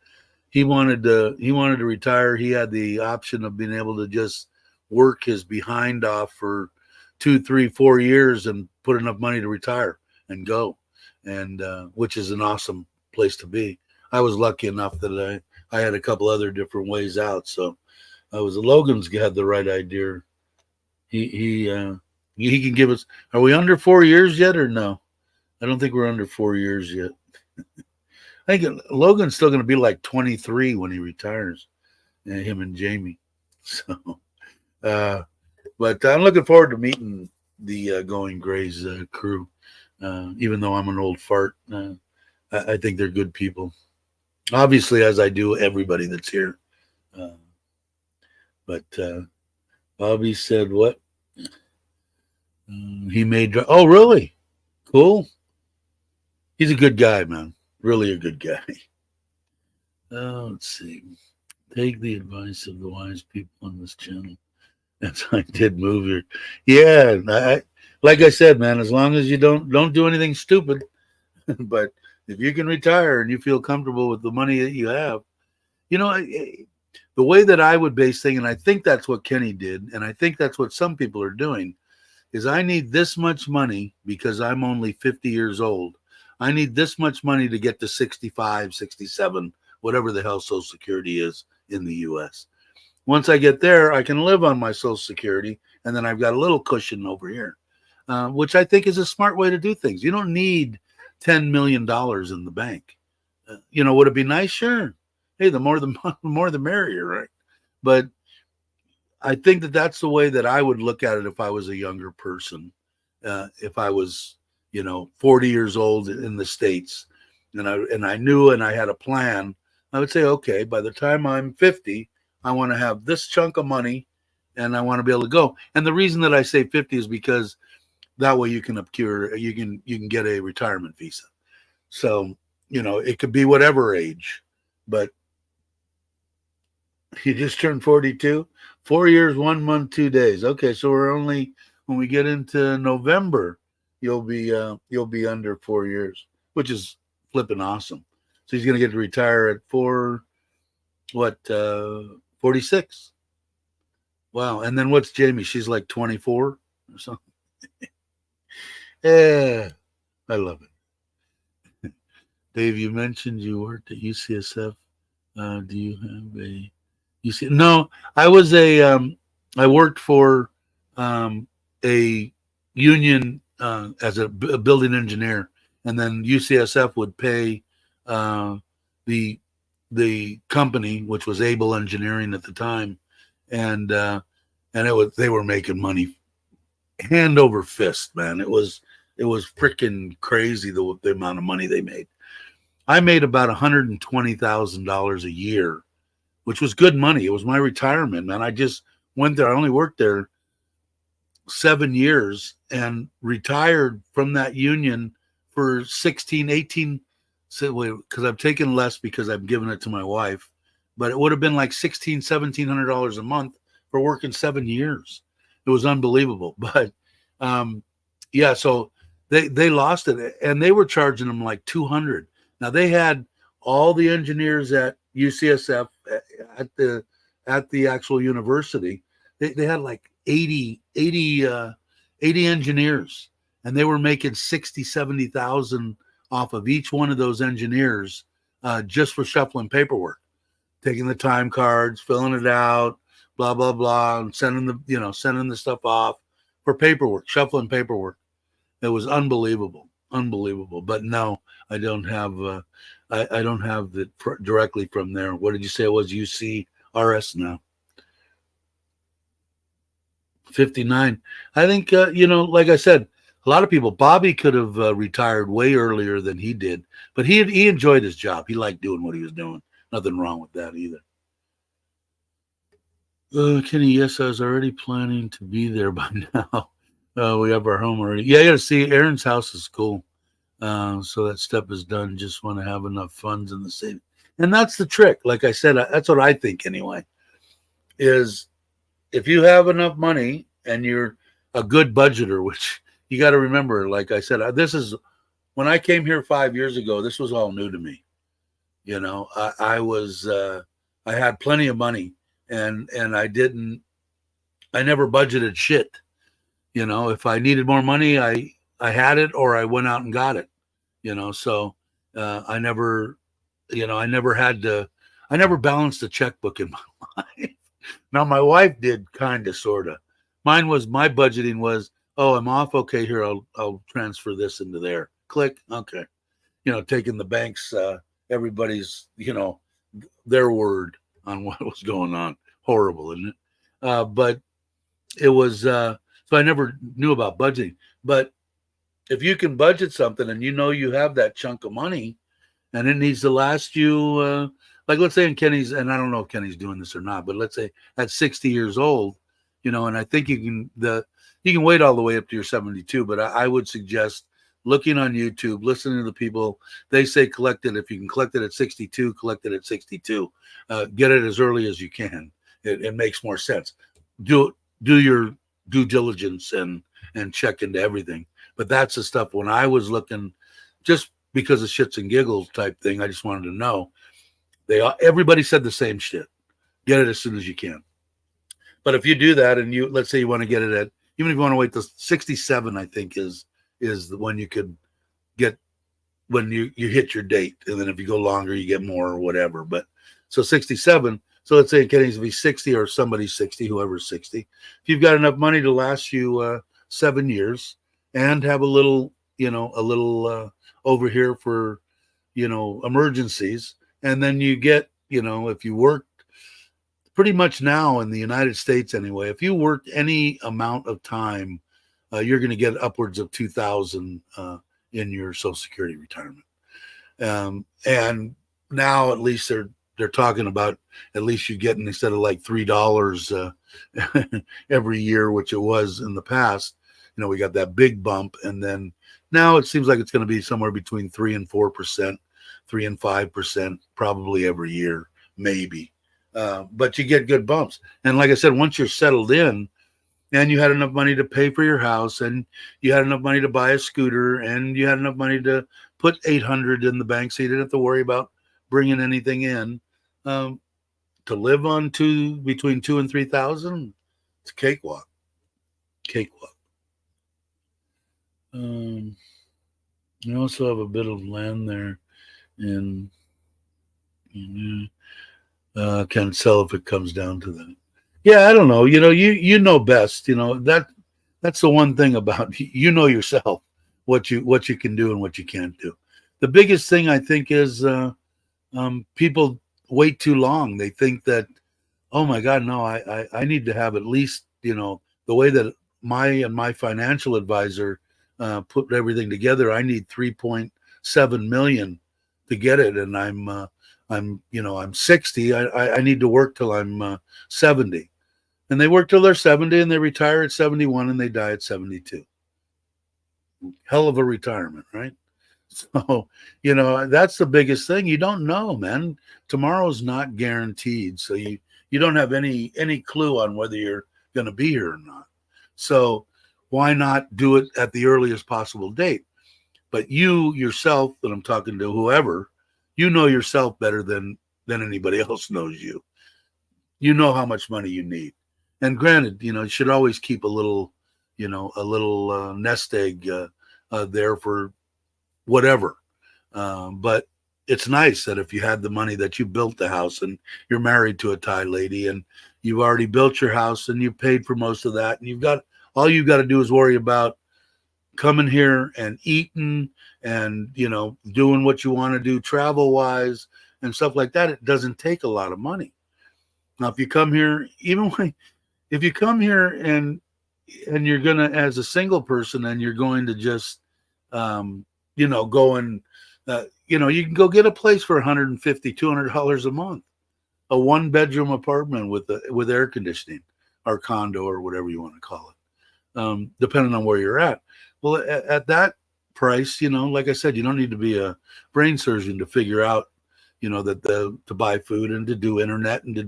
He wanted to retire. He had the option of being able to just work his behind off for 2, 3, 4 years and put enough money to retire and go, and which is an awesome place to be. I was lucky enough that I had a couple other different ways out. So I was Logan's had the right idea. He can give us. Are we under 4 years yet or no? I don't think we're under 4 years yet. I think Logan's still going to be like 23 when he retires. Him and Jamie. So, but I'm looking forward to meeting the Going Grays crew. Even though I'm an old fart, I think they're good people. Obviously, as I do everybody that's here. But Bobby said what? He made. Oh, really? Cool. He's a good guy, man. Really a good guy. Let's see. Take the advice of the wise people on this channel. That's how I did move here. Yeah, like I said, man. As long as you don't do anything stupid, but if you can retire and you feel comfortable with the money that you have, the way that I would base thing, and I think that's what Kenny did, and I think that's what some people are doing, is I need this much money because I'm only 50 years old. I need this much money to get to 65, 67, whatever the hell Social Security is in the U.S. Once I get there, I can live on my Social Security, and then I've got a little cushion over here, which I think is a smart way to do things. You don't need $10 million in the bank. Would it be nice? Sure. Hey, the more the merrier, right? But I think that that's the way that I would look at it if I was a younger person. If I was, 40 years old in the States, and I knew and I had a plan, I would say, okay, by the time I'm 50, I want to have this chunk of money, and I want to be able to go. And the reason that I say 50 is because that way you can get a retirement visa. So, it could be whatever age, but you just turned 42, 4 years, 1 month, 2 days. Okay. So when we get into November, you'll be under 4 years, which is flipping awesome. So he's going to get to retire at 46. Wow. And then what's Jamie? She's like 24 or something. Yeah. I love it. Dave, you mentioned you worked at UCSF. Do you have a UC? No, I worked for a union as a building engineer, and then UCSF would pay the company, which was Able Engineering at the time, and they were making money hand over fist, man. It was freaking crazy the amount of money they made. I made about $120,000 a year, which was good money. It was my retirement, man. I just went there. I only worked there 7 years and retired from that union for 16, 18. Because I've taken less because I've given it to my wife, but it would have been like $1,700 a month for working 7 years. It was unbelievable. But yeah, so they lost it, and they were charging them like 200. Now they had all the engineers at UCSF at the actual university. They had like 80 engineers, and they were making 70,000 off of each one of those engineers just for shuffling paperwork, taking the time cards, filling it out, blah blah blah, and sending the stuff off for paperwork, shuffling paperwork. It was unbelievable. But no, I don't have I don't have it directly from there. What did you say it was? UCRS now. 59. I think like I said, a lot of people. Bobby could have retired way earlier than he did, but he enjoyed his job. He liked doing what he was doing. Nothing wrong with that either. Kenny, yes, I was already planning to be there by now. We have our home already. Yeah, I got to see. Aaron's house is cool. So that step is done. Just want to have enough funds in the savings. And that's the trick. Like I said, that's what I think anyway, is if you have enough money and you're a good budgeter, which you got to remember, like I said, this is when I came here 5 years ago, this was all new to me. I had plenty of money, and I never budgeted shit. If I needed more money, I had it, or I went out and got it. So I never balanced a checkbook in my life. Now my wife did, kind of, sort of. My budgeting was, oh, I'm off. Okay, here, I'll transfer this into there. Click. Okay. Taking the banks, everybody's, their word on what was going on. Horrible, isn't it? But it was, so I never knew about budgeting. But if you can budget something and you have that chunk of money and it needs to last you, like let's say in Kenny's, and I don't know if Kenny's doing this or not, but let's say at 60 years old, and I think you can wait all the way up to your 72, but I would suggest looking on YouTube, listening to the people. They say collect it. If you can collect it at 62, collect it at 62. Get it as early as you can. It makes more sense. Do your due diligence and check into everything. But that's the stuff when I was looking, just because of shits and giggles type thing, I just wanted to know. Everybody said the same shit. Get it as soon as you can. But if you do that, and let's say you want to get it at, even if you want to wait till 67, I think is the one you could get when you hit your date. And then if you go longer, you get more or whatever. But so 67. So let's say it needs to be 60 or somebody's 60, whoever's 60. If you've got enough money to last you 7 years and have a little over here for, emergencies. And then you get, if you work pretty much now in the United States anyway, if you work any amount of time, you're going to get upwards of 2,000 in your Social Security retirement. And now at least they're talking about at least you getting, instead of like $3 every year, which it was in the past. We got that big bump, and then now it seems like it's going to be somewhere between 3% and 4%, 3% and 5%, probably every year, maybe. But you get good bumps, and like I said, once you're settled in, and you had enough money to pay for your house, and you had enough money to buy a scooter, and you had enough money to put 800 in the bank, so you didn't have to worry about bringing anything in. To live on between 2 and 3,000, it's a cakewalk. Cakewalk. You also have a bit of land there, and can sell if it comes down to that. Yeah, I don't know. You know best. That's the one thing about yourself, what you can do and what you can't do. The biggest thing I think is people wait too long. They think that, oh my God, no, I need to have at least, the way that my financial advisor put everything together. I need 3.7 million to get it, and I'm 60. I need to work till I'm 70. And they work till they're 70, and they retire at 71, and they die at 72. Hell of a retirement, right? So, that's the biggest thing. You don't know, man. Tomorrow's not guaranteed. So you don't have any clue on whether you're going to be here or not. So why not do it at the earliest possible date? But you yourself, that I'm talking to, whoever, you know yourself better than anybody else knows you. You know how much money you need. And granted, you should always keep a little nest egg there for whatever. But it's nice that if you had the money, that you built the house, and you're married to a Thai lady, and you've already built your house, and you paid for most of that, and all you've got to do is worry about coming here and eating and, doing what you want to do travel wise and stuff like that. It doesn't take a lot of money. Now, if you come here, if you come here and you're going to, as a single person, and you're going to just, go and, you can go get a place for $150, $200 a month, a 1-bedroom apartment with air conditioning, or condo, or whatever you want to call it, depending on where you're at. Well, at that price, like I said, you don't need to be a brain surgeon to figure out, that to buy food and to do internet and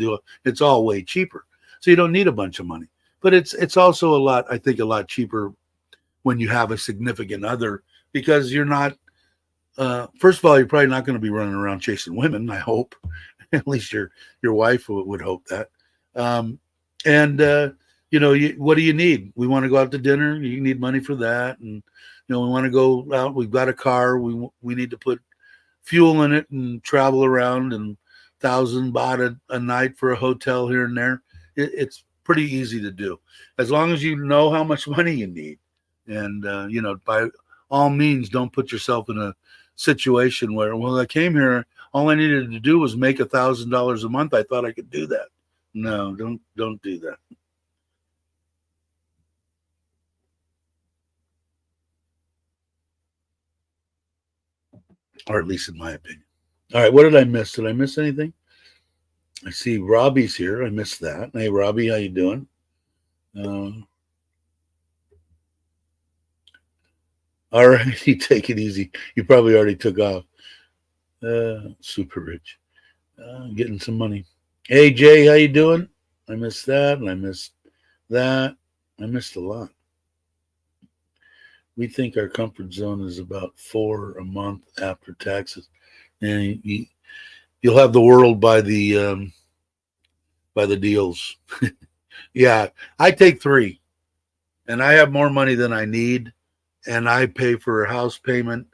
it's all way cheaper. So you don't need a bunch of money. But it's also a lot cheaper when you have a significant other, because you're not, first of all, you're probably not going to be running around chasing women, I hope. At least your wife would hope that. What do you need? We want to go out to dinner. You need money for that. And, we want to go out. We've got a car. We need to put fuel in it and travel around, and 1,000 baht a night for a hotel here and there. It's pretty easy to do, as long as you know how much money you need. And, by all means, don't put yourself in a situation where, well, I came here, all I needed to do was make $1,000 a month. I thought I could do that. No, don't do that. Or at least in my opinion. All right, what did I miss? Did I miss anything? I see Robbie's here. I missed that. Hey, Robbie, how you doing? All right, take it easy. You probably already took off. Super rich. Getting some money. Hey, Jay, how you doing? I missed that, and I missed that. I missed a lot. We think our comfort zone is about 4 a month after taxes, and you'll have the world by the deals. Yeah, I take 3, and I have more money than I need, and I pay for a house payment,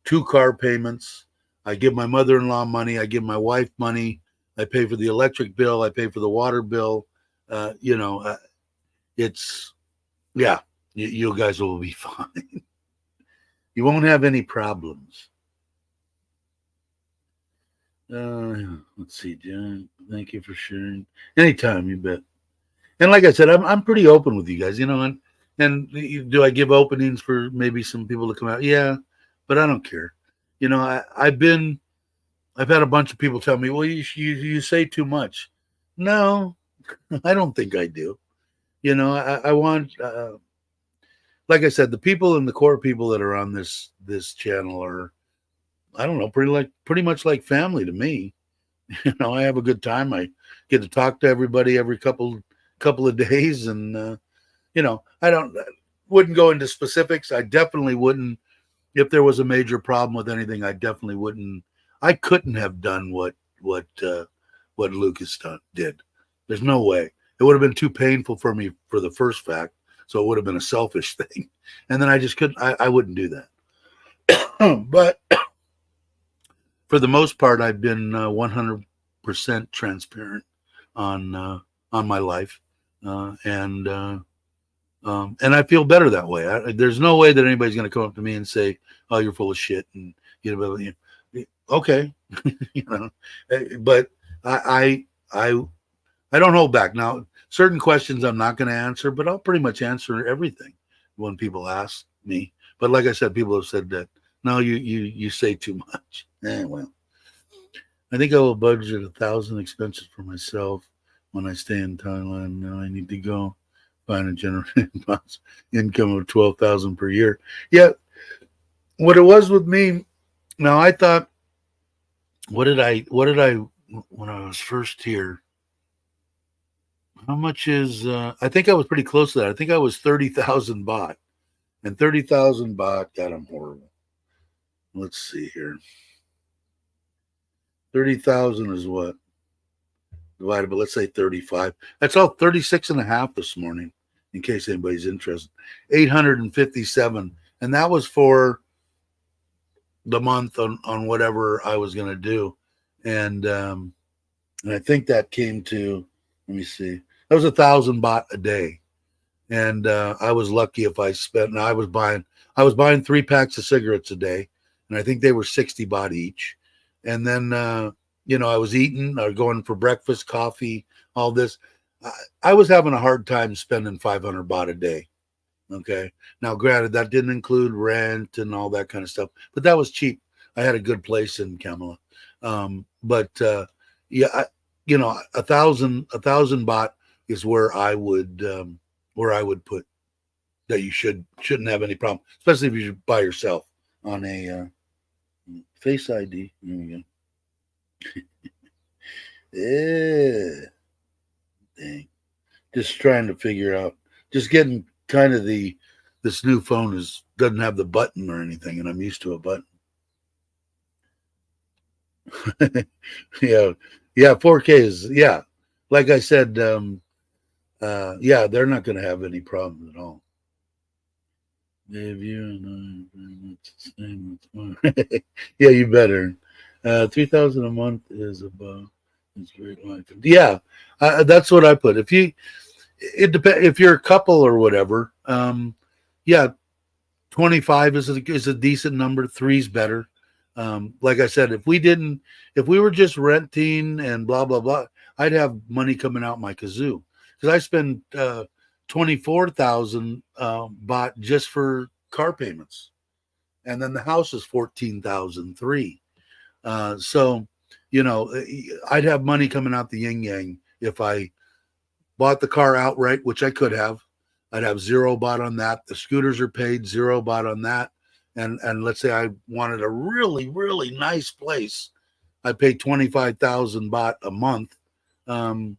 2 car payments. I give my mother-in-law money. I give my wife money. I pay for the electric bill. I pay for the water bill. It's, yeah. You guys will be fine. You won't have any problems. Let's see, John. Thank you for sharing. Anytime, you bet. And like I said, I'm pretty open with you guys, and do I give openings for maybe some people to come out? Yeah, but I don't care. I've been I've had a bunch of people tell me, well, you say too much. No, I don't think I do. You know, I want, like I said, the people and the core people that are on this channel are, I don't know, pretty much like family to me. You know, I have a good time. I get to talk to everybody every couple of days, and you know, wouldn't go into specifics. I definitely wouldn't. If there was a major problem with anything, I definitely wouldn't. I couldn't have done what Lucas did. There's no way. It would have been too painful for me for the first fact, so it would have been a selfish thing. And then I just couldn't. I wouldn't do that. But for the most part, I've been 100% transparent on my life, and I feel better that way. There's no way that anybody's going to come up to me and say, "Oh, you're full of shit," and you know, okay, you know. But I don't hold back. Now, certain questions I'm not going to answer, but I'll pretty much answer everything when people ask me. But like I said, people have said that, no, you say too much. Well, I think I will budget 1,000 expenses for myself when I stay in Thailand. Now I need to go find a generated income of 12,000 per year. Yeah, what it was with me. Now I thought, what did I when I was first here? How much is? I think I was pretty close to that. I think I was 30,000 baht, and 30,000 baht. God, I'm horrible. Let's see here. 30,000 is what? Divided by, let's say 35. That's all 36 and a half this morning, in case anybody's interested. 857. And that was for the month on whatever I was going to do. And I think that came to, let me see, that was 1,000 baht a day. And I was lucky if I spent, and I was buying 3 packs of cigarettes a day. And I think they were 60 baht each. And then, you know, I was eating or going for breakfast, coffee, all this. I was having a hard time spending 500 baht a day. Okay. Now, granted, that didn't include rent and all that kind of stuff, but that was cheap. I had a good place in Kamala. Yeah, you know, 1,000 baht is where I would put that. You shouldn't have any problem, especially if you're by yourself on a Face ID. There we go. Yeah. Dang. Just trying to figure out, just getting kind of this new phone doesn't have the button or anything, and I'm used to a button. Yeah. 4K is, yeah. Like I said, yeah, they're not going to have any problems at all. If you and I very much the same. Yeah, you better. 3,000 a month is above. It's great life. Yeah, that's what I put. It depends if you're a couple or whatever. Yeah, 25 is a decent number. 3's better. Like I said, if we were just renting and blah blah blah, I'd have money coming out my kazoo, because I spend 24,000 baht just for car payments, and then the house is 14,003. So, you know, I'd have money coming out the yin yang if I bought the car outright, which I could have. I'd have 0 baht on that. The scooters are paid, 0 baht on that. And let's say I wanted a really, really nice place, I pay 25,000 baht a month. And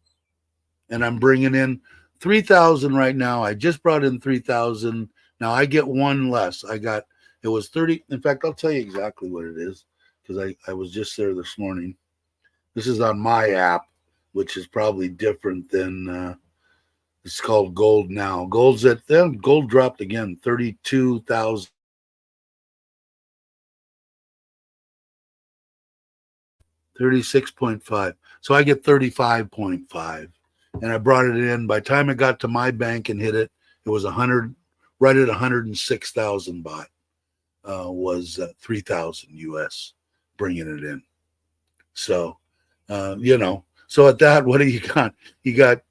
I'm bringing in 3,000 right now. I just brought in 3,000. Now I get one less. It was 30. In fact, I'll tell you exactly what it is, because I was just there this morning. This is on my app, which is probably different than, it's called Gold now. Gold dropped again, 32,000. 36.5. So I get 35.5. And I brought it in. By the time it got to my bank and hit it, it was 100, right at 106,000 baht. Was 3,000 US bringing it in. So, you know, so at that, what do you got? You got,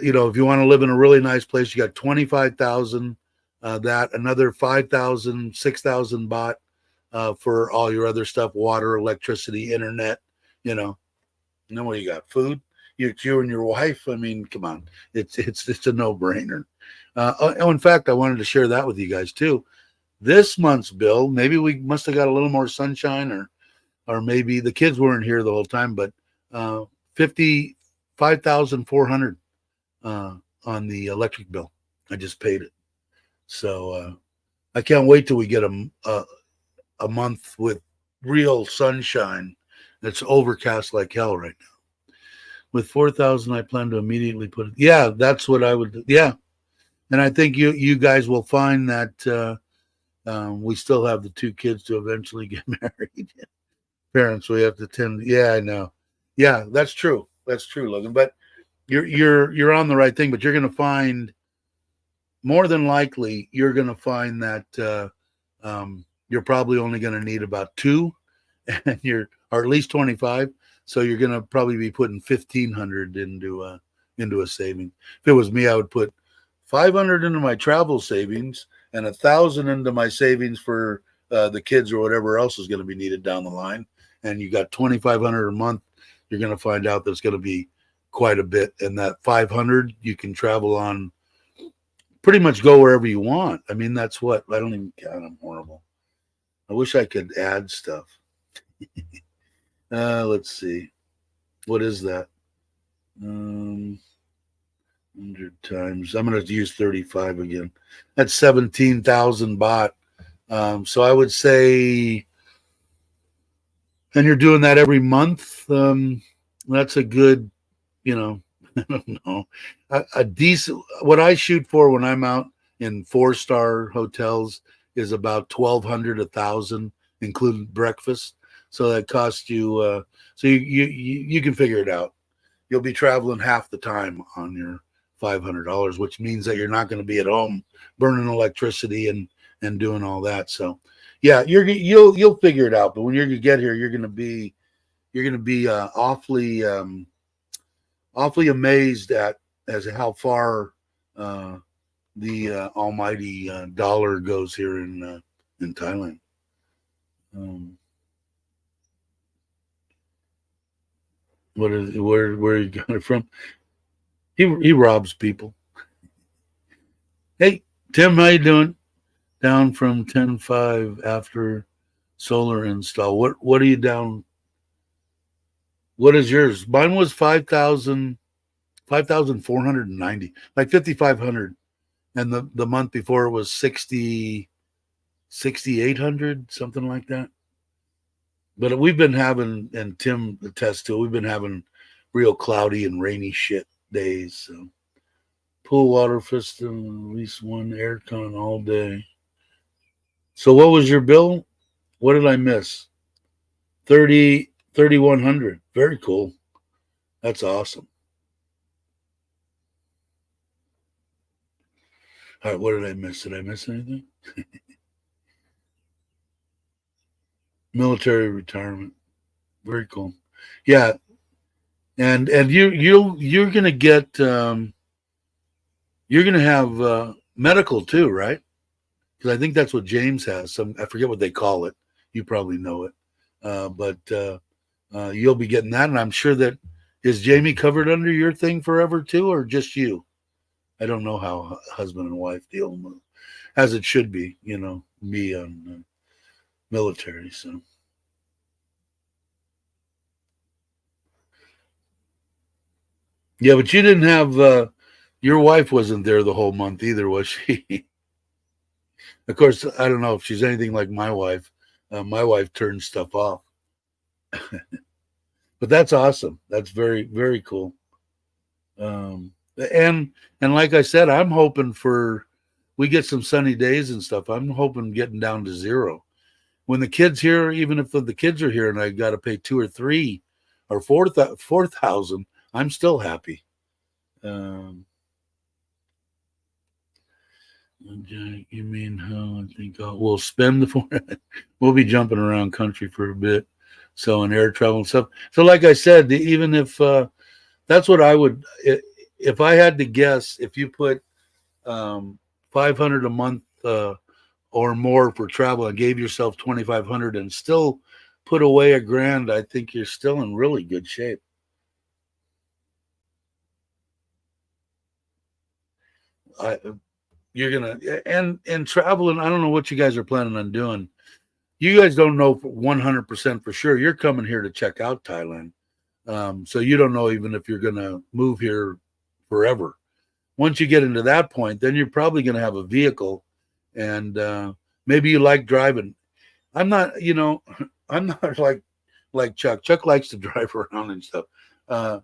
you know, if you want to live in a really nice place, you got 25,000, that, another 5,000, 6,000 baht for all your other stuff, water, electricity, internet, you know. And then what you got? Food? You and your wife? I mean, come on. It's a no-brainer. In fact, I wanted to share that with you guys too. This month's bill, maybe we must have got a little more sunshine, or maybe the kids weren't here the whole time, but 55,400 on the electric bill. I just paid it. So I can't wait till we get a month with real sunshine. It's overcast like hell right now. With 4,000, I plan to immediately put it. Yeah, that's what I would do. Yeah. And I think you guys will find that we still have the 2 kids to eventually get married. Parents, we have to tend. Yeah, I know. Yeah, that's true. That's true, Logan. But you're on the right thing. But you're going to find, more than likely, you're going to find that you're probably only going to need about 2, and or at least 25. So you're going to probably be putting 1,500 into a saving. If it was me, I would put 500 into my travel savings and 1,000 into my savings for the kids or whatever else is going to be needed down the line. And you got 2,500 a month. You're going to find out there's going to be quite a bit. And that 500 you can travel on, pretty much go wherever you want. I mean, that's what I don't even count. I'm horrible. I wish I could add stuff. Let's see. What is that? 100 times. I'm going to use 35 again. That's 17,000 baht. So I would say, and you're doing that every month. That's a good, I don't know, a decent. What I shoot for when I'm out in 4-star hotels is about 1,200, 1,000, including breakfast. So that costs you. So you can figure it out. You'll be traveling half the time on your $500, which means that you're not going to be at home burning electricity and doing all that. So, yeah, you'll figure it out. But when you're going to get here, you're going to be awfully amazed at how far the almighty dollar goes here in Thailand. Where you got it from? He robs people. Hey, Tim, how you doing? Down from 10.5 after solar install. What are you down? What is yours? Mine was 5,490, like 5,500, and the month before it was 6,800, something like that. But we've been having, and Tim attests to, we've been having real cloudy and rainy shit days. So pool water system, at least one aircon all day. So what was your bill? What did I miss? 3,100. Very cool. That's awesome. All right, what did I miss? Did I miss anything? Military retirement. Very cool. Yeah. And you're gonna get you're gonna have medical too, right? Because I think that's what James has. I forget what they call it. You probably know it. But you'll be getting that, and I'm sure that, is Jamie covered under your thing forever too, or just you? I don't know how husband and wife deal with, as it should be, me on military. So yeah, but you didn't have your wife wasn't there the whole month either, was she? Of course, I don't know if she's anything like my wife. My wife turns stuff off. But that's awesome. That's very, very cool. And like I said, I'm hoping we get some sunny days and stuff. I'm hoping getting down to 0. When the kids here, even if the kids are here and I got to pay 2 or 3 or 4,000, I'm still happy. You mean how I think we'll spend we'll be jumping around country for a bit. So in air travel and stuff. So like I said, even if that's what I would, if I had to guess, if you put 500 a month or more for travel and gave yourself 2,500 and still put away $1,000, I think you're still in really good shape. You're gonna and traveling. I don't know what you guys are planning on doing. You guys don't know 100% for sure. You're coming here to check out Thailand, so you don't know even if you're gonna move here forever. Once you get into that point, then you're probably gonna have a vehicle, and maybe you like driving. I'm not, I'm not like Chuck. Chuck likes to drive around and stuff. Uh,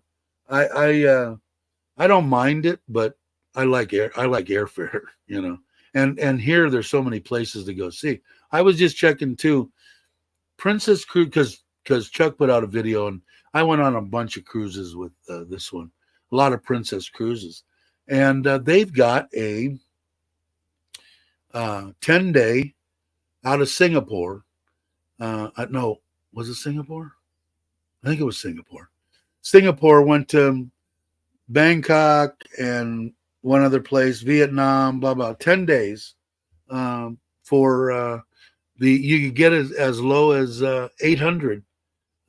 I I don't mind it, but I like airfare, And here there's so many places to go see. I was just checking too. Princess Cruise because Chuck put out a video and I went on a bunch of cruises with this one, a lot of Princess Cruises, and they've got a 10-day out of Singapore. No, was it Singapore? I think it was Singapore. Singapore went to Bangkok and one other place, Vietnam, blah blah. 10 days for the you could get as low as 800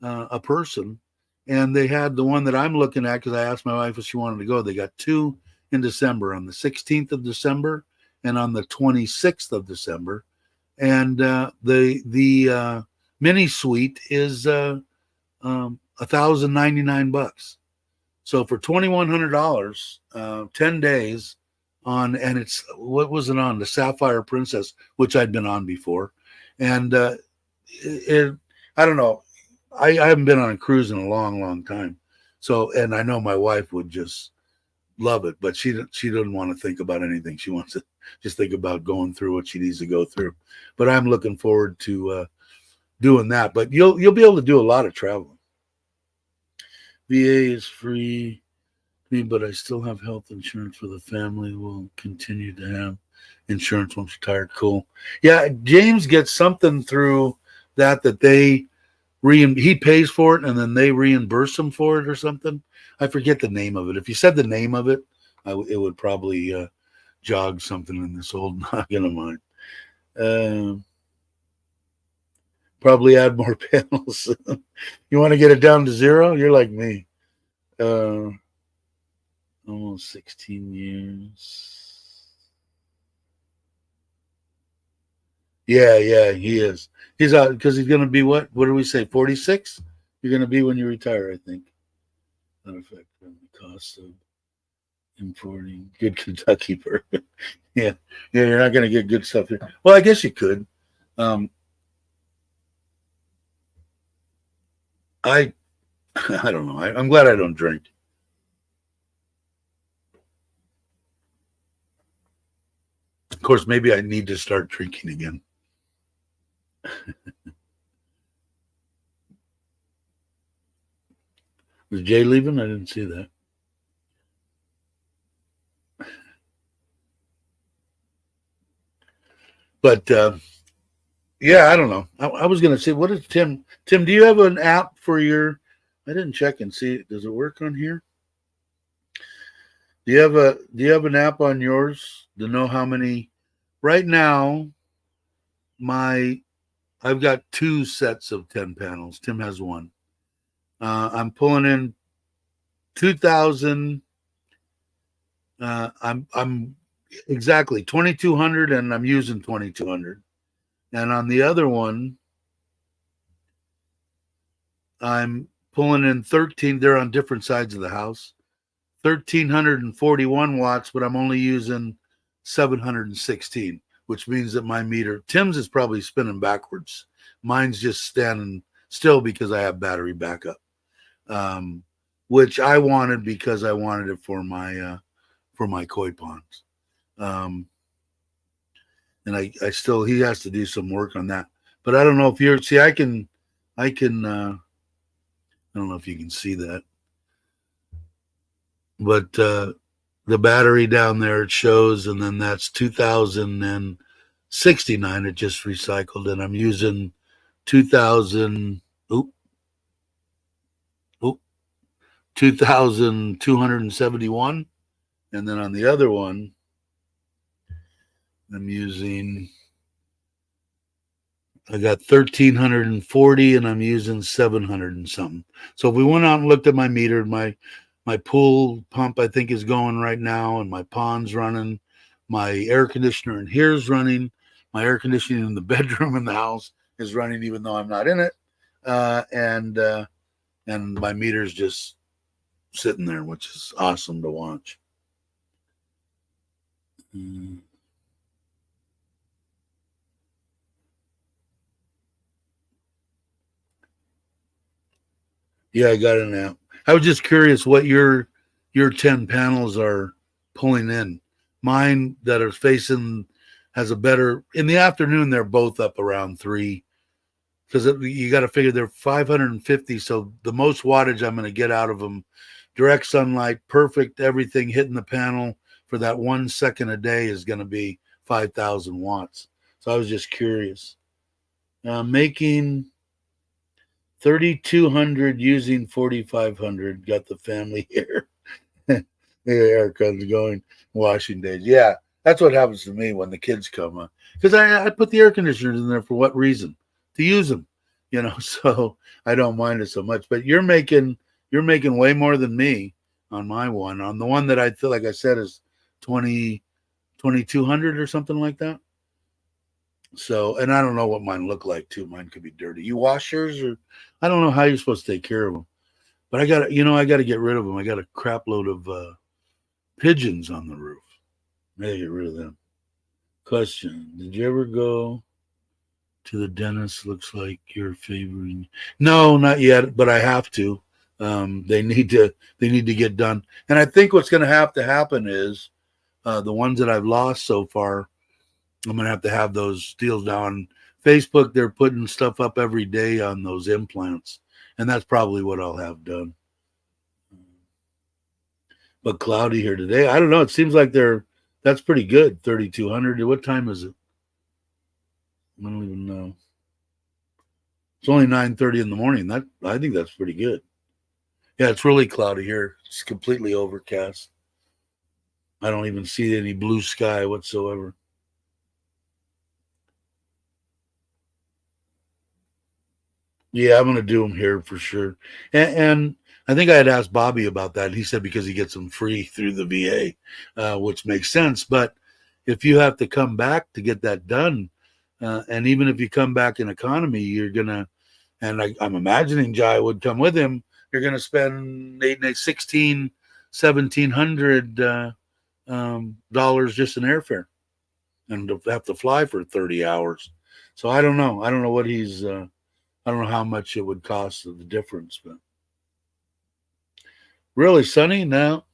a person, and they had the one that I'm looking at because I asked my wife if she wanted to go. They got two in December, on the 16th of December and on the 26th of December, and the mini suite is $1,099. So for $2,100, 10 days on, and it's what was it on? The Sapphire Princess, which I'd been on before, and I don't know. I haven't been on a cruise in a long, long time. So, and I know my wife would just love it, but she doesn't want to think about anything. She wants to just think about going through what she needs to go through. But I'm looking forward to doing that. But you'll be able to do a lot of traveling. VA is free, but I still have health insurance for the family. We'll continue to have insurance once retired. Cool. Yeah, James gets something through that they he pays for it and then they reimburse him for it or something. I forget the name of it. If you said the name of it, it would probably jog something in this old noggin of mine. Probably add more panels. You want to get it down to 0? You're like me. Almost 16 years. Yeah, he is. He's out because he's going to be what? What do we say? 46? You're going to be when you retire, I think. Not affect the cost of importing good Kentucky bourbon. Yeah, you're not going to get good stuff here. Well, I guess you could. I don't know. I'm glad I don't drink. Of course, maybe I need to start drinking again. Was Jay leaving? I didn't see that. But yeah, I don't know. I was going to say, what is Tim? Tim, do you have an app for your? I didn't check and see. Does it work on here? Do you have an app on yours to know how many? Right now, I've got 2 sets of 10 panels. Tim has one. I'm pulling in 2,000. I'm exactly 2,200, and I'm using 2,200. And on the other one, I'm pulling in 13. They're on different sides of the house. 1,341 watts, but I'm only using 716, which means that my meter, Tim's is probably spinning backwards. Mine's just standing still because I have battery backup, which I wanted because I wanted it for my koi ponds. And I still, he has to do some work on that. But I don't know if you're, see, I don't know if you can see that. But the battery down there, it shows, and then that's 2,069. It just recycled, and I'm using 2,000. 2,271, and then on the other one, I'm using I got 1,340 and I'm using 700 and something. So if we went out and looked at my meter, my pool pump I think is going right now, and my pond's running. My air conditioner in here is running. My air conditioning in the bedroom in the house is running, even though I'm not in it. And my meter's just sitting there, which is awesome to watch. Yeah, I got an app. I was just curious what your 10 panels are pulling in. Mine that are facing has a better in the afternoon. They're both up around 3 because you got to figure they're 550. So the most wattage I'm going to get out of them, direct sunlight, perfect, everything hitting the panel for that 1 second a day is going to be 5,000 watts. So I was just curious. Making 3,200 using 4,500. Got the family here. The aircon's going. Washing days. Yeah, that's what happens to me when the kids come. Because I put the air conditioners in there for what reason? To use them, So I don't mind it so much. But you're making way more than me on my one. On the one that I feel like I said is 2,200 or something like that. So, and I don't know what mine look like too. Mine could be dirty. You wash yours, or I don't know how you're supposed to take care of them. But I got to get rid of them. I got a crap load of pigeons on the roof. I got to get rid of them. Question: did you ever go to the dentist? Looks like you're favoring. No, not yet, but I have to. They need to get done. And I think what's going to happen is the ones that I've lost so far, I'm going to have those deals down. Facebook, they're putting stuff up every day on those implants, and that's probably what I'll have done. But cloudy here today. I don't know. It seems like that's pretty good. 3,200. What time is it? I don't even know. It's only 9:30 in the morning. I think that's pretty good. Yeah, it's really cloudy here. It's completely overcast. I don't even see any blue sky whatsoever. Yeah, I'm going to do them here for sure. And I think I had asked Bobby about that. He said because he gets them free through the VA, which makes sense. But if you have to come back to get that done, and even if you come back in economy, you're going to, and I'm imagining Jai would come with him, you're going to spend 1,700 dollars just in airfare and to have to fly for 30 hours. So I don't know. I don't know what he's, I don't know how much it would cost the difference, but really sunny now.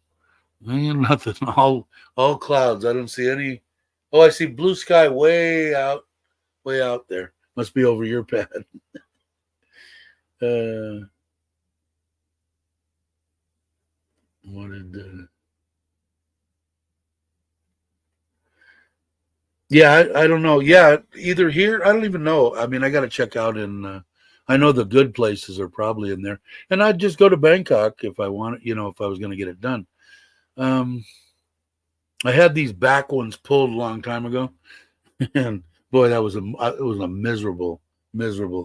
Nothing. All clouds. I don't see any. Oh, I see blue sky way out there. Must be over your pad. What did? Yeah, I don't know. Yeah, either here. I don't even know. I mean, I got to check out in. I know the good places are probably in there, and I'd just go to Bangkok if I want it. If I was going to get it done. I had these back ones pulled a long time ago, and boy, it was a miserable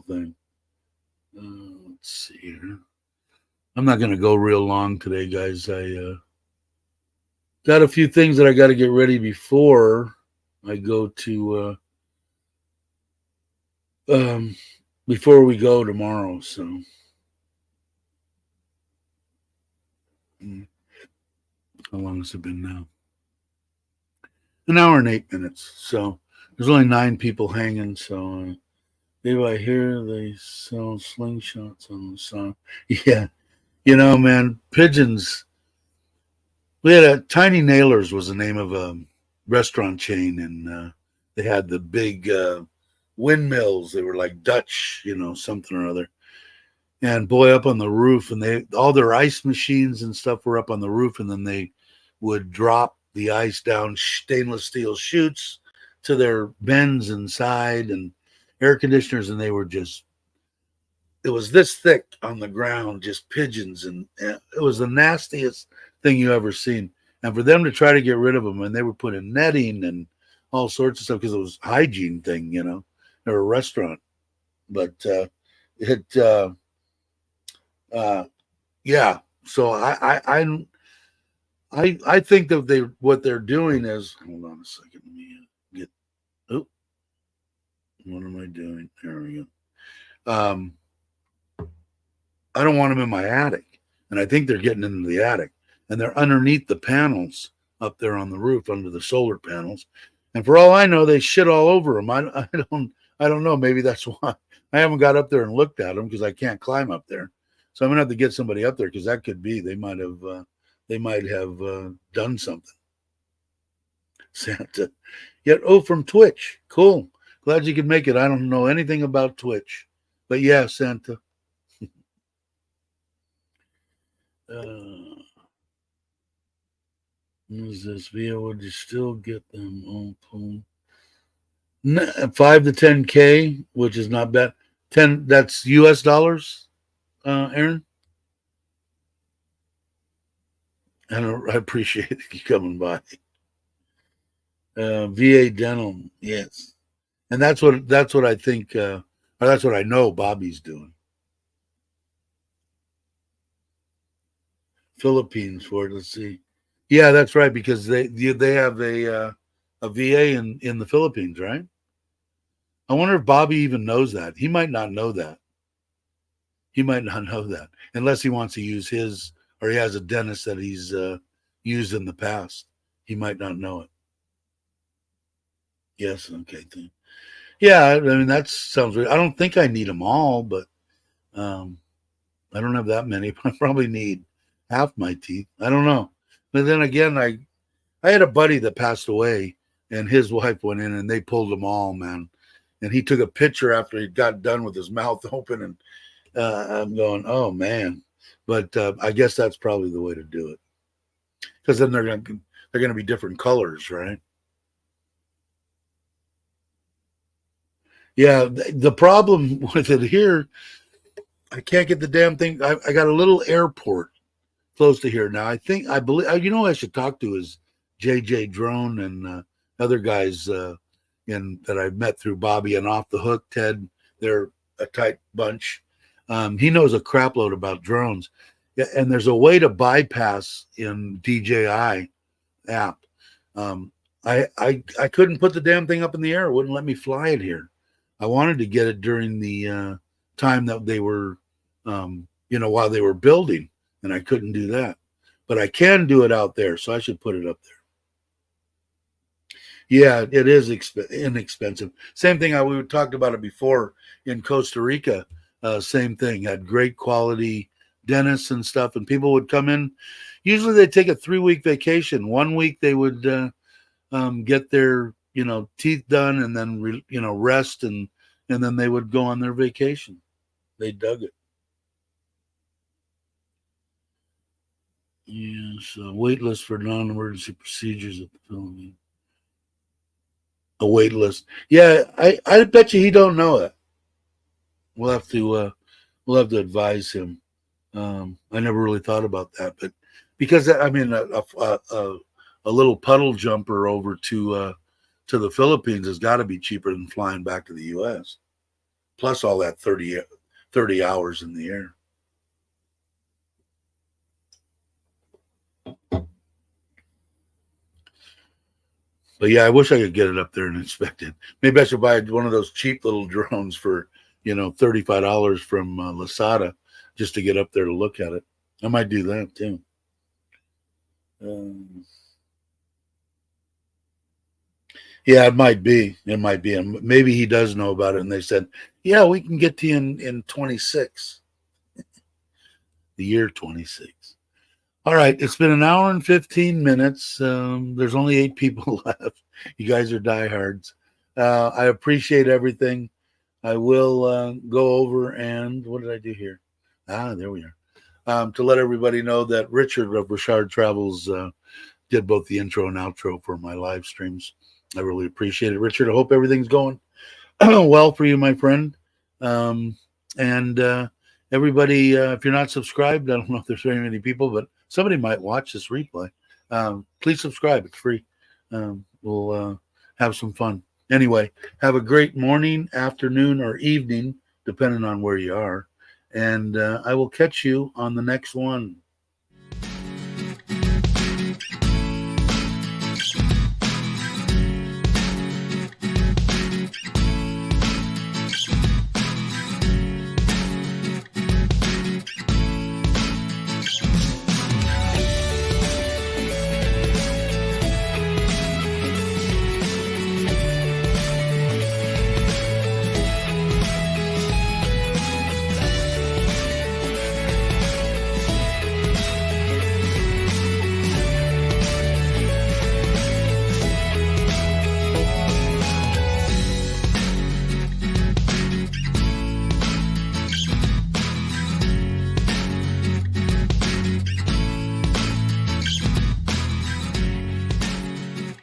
thing. Let's see here. I'm not going to go real long today, guys. I got a few things that I got to get ready before I go to before we go tomorrow. So how long has it been now? An hour and 8 minutes. So there's only 9 people hanging. So maybe I hear they sell slingshots on the song. Yeah, man, pigeons. We had Tiny Nailers was the name of a restaurant chain, and they had the big windmills. They were like Dutch, something or other. And boy, up on the roof, and all their ice machines and stuff were up on the roof, and then they would drop the ice down stainless steel chutes to their bins inside and air conditioners, and they were just, it was this thick on the ground, just pigeons, and it was the nastiest thing you ever seen. And for them to try to get rid of them, and they were putting netting and all sorts of stuff because it was a hygiene thing, they're a restaurant. But it yeah. So I think that what they're doing is, hold on a second, let me get, oh, what am I doing? There we go. I don't want them in my attic, and I think they're getting into the attic, and they're underneath the panels up there on the roof under the solar panels. And for all I know, they shit all over them. I don't know. Maybe that's why I haven't got up there and looked at them, because I can't climb up there. So I'm gonna have to get somebody up there, because that could be they might have done something. Santa, yet from Twitch, cool. Glad you could make it. I don't know anything about Twitch, but yeah, Santa. Is this via? Would you still get them all pulled? 5 to 10K, which is not bad. 10, that's US dollars, Aaron. I appreciate you coming by. VA Dental, yes, and that's what I think, or that's what I know Bobby's doing. Philippines for it. Let's see. Yeah, that's right, because they have a VA in the Philippines, right? I wonder if Bobby even knows that. He might not know that. He might not know that unless he wants to use his, or he has a dentist that he's used in the past. He might not know it. Yes, okay. Yeah, I mean that sounds weird. I don't think I need them all, but I don't have that many. I probably need half my teeth. I don't know. But then again, I had a buddy that passed away, and his wife went in and they pulled them all, man. And he took a picture after he got done with his mouth open, and I'm going, oh man. But I guess that's probably the way to do it, because then they're gonna be different colors, right? Yeah. The problem with it here, I can't get the damn thing. I got a little airport close to here now. I believe, I should talk to is JJ Drone and other guys that I've met through Bobby and Off the Hook Ted. They're a tight bunch. He knows a crap load about drones. Yeah, and there's a way to bypass in DJI app. I couldn't put the damn thing up in the air. It wouldn't let me fly it here. I wanted to get it during the time that they were, while they were building, and I couldn't do that. But I can do it out there, so I should put it up there. Yeah, it is inexpensive. Same thing. We talked about it before in Costa Rica. Same thing. Had great quality dentists and stuff, and people would come in. Usually, they take a 3-week vacation. 1 week they would get their teeth done, and then rest, and then they would go on their vacation. They dug it. Yes, wait list for non-emergency procedures at the Philippines. A wait list. Yeah, I bet you he don't know it. We'll have to advise him. I never really thought about that, but because I mean a little puddle jumper over to the Philippines has got to be cheaper than flying back to the U.S. Plus all that 30 hours in the air. But yeah, I wish I could get it up there and inspect it. Maybe I should buy one of those cheap little drones for $35 from Lasada just to get up there to look at it. I might do that too. Yeah, it might be. It might be. And maybe he does know about it. And they said, yeah, we can get to you in 26. The year 26. All right. It's been an hour and 15 minutes. There's only 8 people left. You guys are diehards. I appreciate everything. I will go over and what did I do here? There we are. To let everybody know that Richard of Richard Travels did both the intro and outro for my live streams. I really appreciate it, Richard. I hope everything's going well for you, my friend. And everybody, if you're not subscribed, I don't know if there's very many people, but somebody might watch this replay. Please subscribe. It's free. We'll have some fun. Anyway, have a great morning, afternoon, or evening, depending on where you are. And I will catch you on the next one.